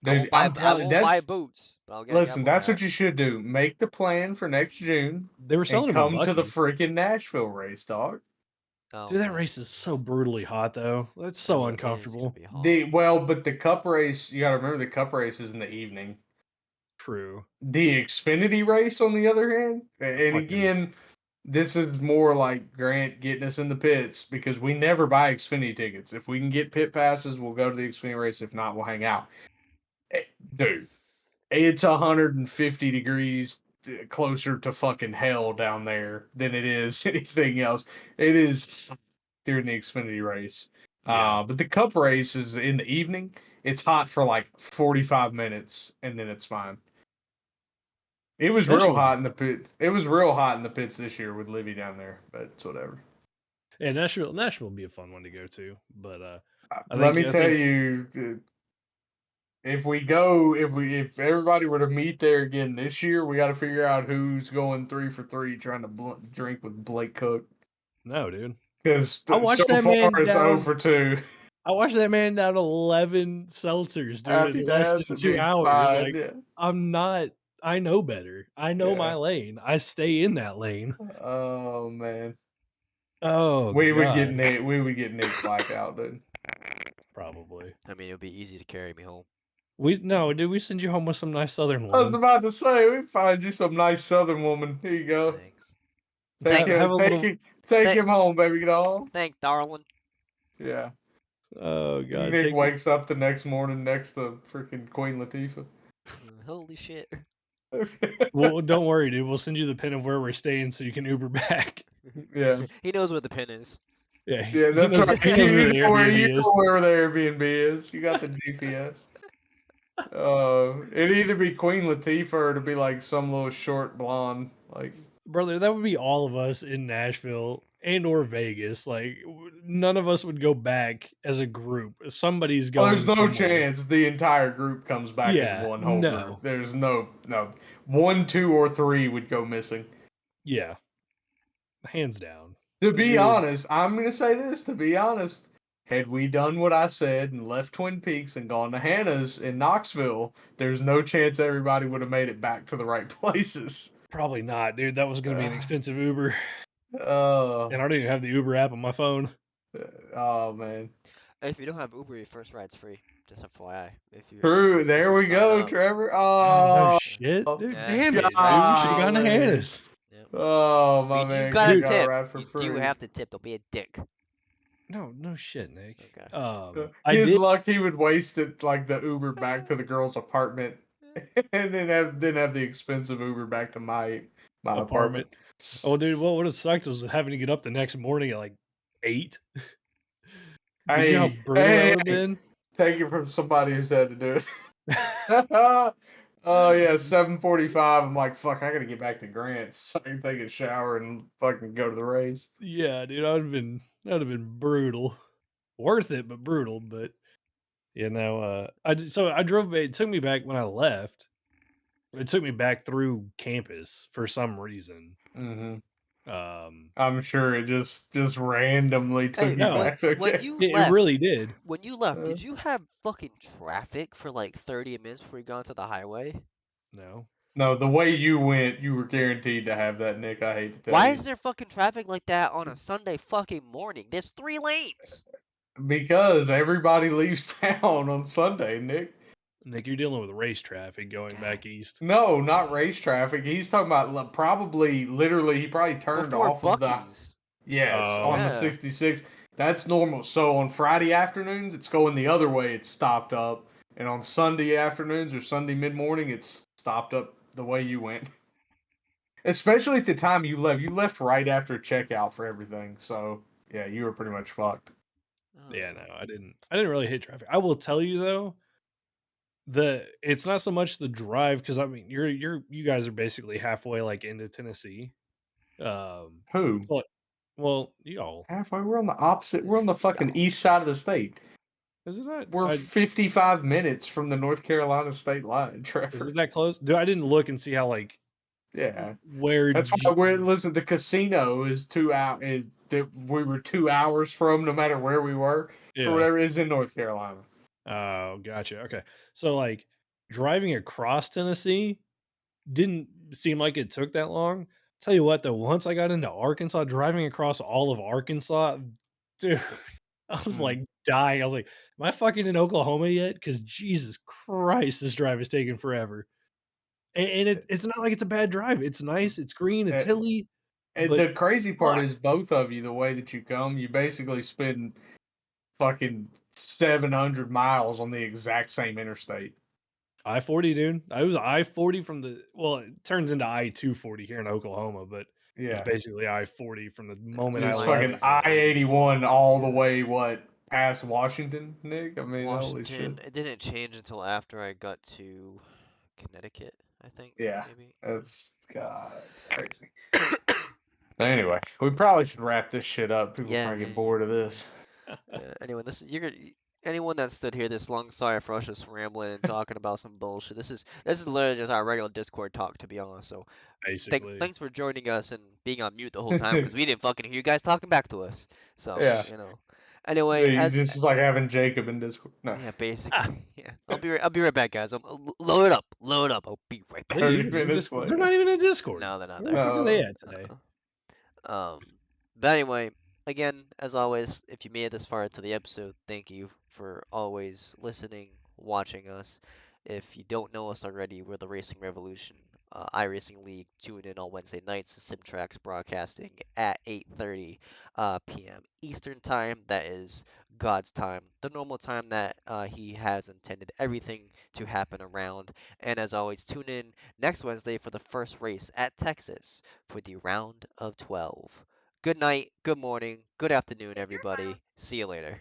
Dude, I I'm telling you, won't buy that's boots, but I'll get a listen. cowboy That's hat. what you should do. Make the plan for next June They were and selling them in come to the Buc-ee's. freaking Nashville race, dog. Oh Dude, that God, race is so brutally hot though. That's so it is gonna uncomfortable. be hot. But the Cup race, you got to remember the Cup race is in the evening. True. The Xfinity race, on the other hand, and Fucking again, this is more like Grant getting us in the pits because we never buy Xfinity tickets. If we can get pit passes, we'll go to the Xfinity race. If not, we'll hang out. Dude, it's 150 degrees closer to fucking hell down there than it is anything else. It is during the Xfinity race. yeah. But the Cup race is in the evening. It's hot for like 45 minutes, and then it's fine. It was real Nashville. hot in the pits. It was real hot in the pits this year with Livy down there, but it's whatever. Yeah, Nashville would be a fun one to go to. But Let me tell you, if everybody were to meet there again this year, we got to figure out who's going 3 for 3 trying to drink with Blake Cook. no, dude. Because I so watched that far man it's 0 down. for 2. I watched that man down 11 seltzers, dude, Happy in less dads, than it 2 means hours. fine. Like, Yeah. I'm not. I know better. I know my Yeah. lane. I stay in that lane. Oh man. Oh We would get God, Nick blackout, dude. probably. I mean, it would be easy to carry me home. Did we send you home with some nice Southern I was woman? about to say, we find you some nice Southern woman. Here you go. Thanks. Take Thank, him, Have a little. take thank, him home, baby doll. thank, darling. Yeah. Oh god, Nick take wakes up the next morning next to freaking Queen Latifah. Holy shit. Well, don't worry, dude. We'll send you the pin of where we're staying so you can Uber back. Yeah. He knows what the pin is. Yeah, Yeah, that's right. He knows where the you Airbnb is. know where the Airbnb is. You got the GPS. It'd either be Queen Latifah or it'd be like some little short blonde. Like, Brother, that would be all of us in Nashville and or Vegas. Like none of us would go back as a group. Somebody's oh, there's going no somewhere. chance the entire group comes back as Yeah, one whole no. group. There's no 1, 2, or 3 would go missing. Yeah. Hands down. To be We would- honest, I'm gonna say this. To be honest, had we done what I said and left Twin Peaks and gone to Hannah's in Knoxville, there's no chance everybody would have made it back to the right places. Probably not, dude. That was gonna be an expensive Uber. Uh, And I don't even have the Uber app on my phone. oh man. If you don't have Uber, your first ride's free. Just FYI. If you True. There you we sign go, up. Trevor. Oh, no Oh, shit. Dude, Yeah, damn it, it's dude. We should have gone to golly. Hannah's. Yep. Oh, my I mean, you man. gotta You got a tip. ride for You free. do have to tip. Don't be a dick. No shit, Nick. Okay. I His did luck, he would waste it like the Uber back to the girl's apartment, and then have the expensive Uber back to my apartment. Oh, dude, what would have sucked was having to get up the next morning at like 8. Did you know how brutal that would have been? Take it from somebody who's had to do it. Oh yeah, 7:45. I'm like, fuck, I gotta get back to Grant's so I can take a shower and fucking go to the race. Yeah, dude, that would have been brutal. Worth it, but brutal. But so I drove. It took me back when I left. It took me back through campus for some reason. Mm-hmm. Um, I'm sure it just randomly took Hey, you No. back. when Okay. you it left, really did. when you left, Uh, did you have fucking traffic for like 30 minutes before you got onto the highway? No, No, the way you went, you were guaranteed to have that, Nick. I hate to tell Why you. is there fucking traffic like that on a Sunday fucking morning? There's 3 lanes. Because everybody leaves town on Sunday, Nick. Nick, you're dealing with race traffic going back east. No, not race traffic. He's talking about literally, he probably turned Before off of the. Bucky's. Yes, Oh. on the Yeah. 66. That's normal. So on Friday afternoons, it's going the other way. It's stopped up. And on Sunday afternoons or Sunday mid-morning, it's stopped up the way you went. Especially at the time you left. You left right after checkout for everything. So, yeah, you were pretty much fucked. Yeah, no, Oh. I didn't really hit traffic. I will tell you though, it's not so much the drive because I mean you guys are basically halfway like into Tennessee. Who? So, well, y'all. Halfway? We're on the opposite. We're on the fucking east side of the state. Is it not? We're 55 minutes from the North Carolina state line, Is Trevor. it that close? Dude, I didn't look and see how like Yeah. where. That's why listen, the casino is 2 hours. We were 2 hours from, no matter where we were, Yeah. for whatever is in North Carolina. Oh, gotcha. Okay, so like driving across Tennessee didn't seem like it took that long. Tell you what, though, once I got into Arkansas, driving across all of Arkansas, dude, I was like dying. I was like, "Am I fucking in Oklahoma yet?" Because Jesus Christ, this drive is taking forever. And it's not like it's a bad drive. It's nice. It's green. It's Uh, hilly. And But the crazy part fuck. is, both of you, the way that you come, you basically spend fucking 700 miles on the exact same interstate. I-40, dude. I was I-40 from it turns into I-240 here in Oklahoma, but it's Yeah. basically I-40 from the moment I It's left. fucking I-81 all the way, past Washington, Nick? I mean, holy Washington. shit. It didn't change until after I got to Connecticut, I think. Yeah. Maybe. It's crazy. Anyway, we probably should wrap this shit up. People Yeah, probably yeah, get yeah. bored of this. Anyway, anyone that stood here this long, sorry for us just rambling and talking about some bullshit. This is literally just our regular Discord talk, to be honest. So Basically. thanks for joining us and being on mute the whole time because we didn't fucking hear you guys talking back to us. So Yeah. Anyway, It's just like having Jacob in Discord. No. yeah, basically, yeah. I'll be right back, guys. Load it up. I'll be right back. 30 They're minutes later. not even in Discord. No, they're not Where the there. fuck are they at today? But anyway, again, as always, if you made it this far into the episode, thank you for always listening, watching us. If you don't know us already, we're the Racing Revolution iRacing League. Tune in on Wednesday nights to Simtrax broadcasting at 8:30 p.m. Eastern Time. That is God's time, the normal time that He has intended everything to happen around. And as always, tune in next Wednesday for the first race at Texas for the round of 12. Good night, good morning, good afternoon, everybody. See you later.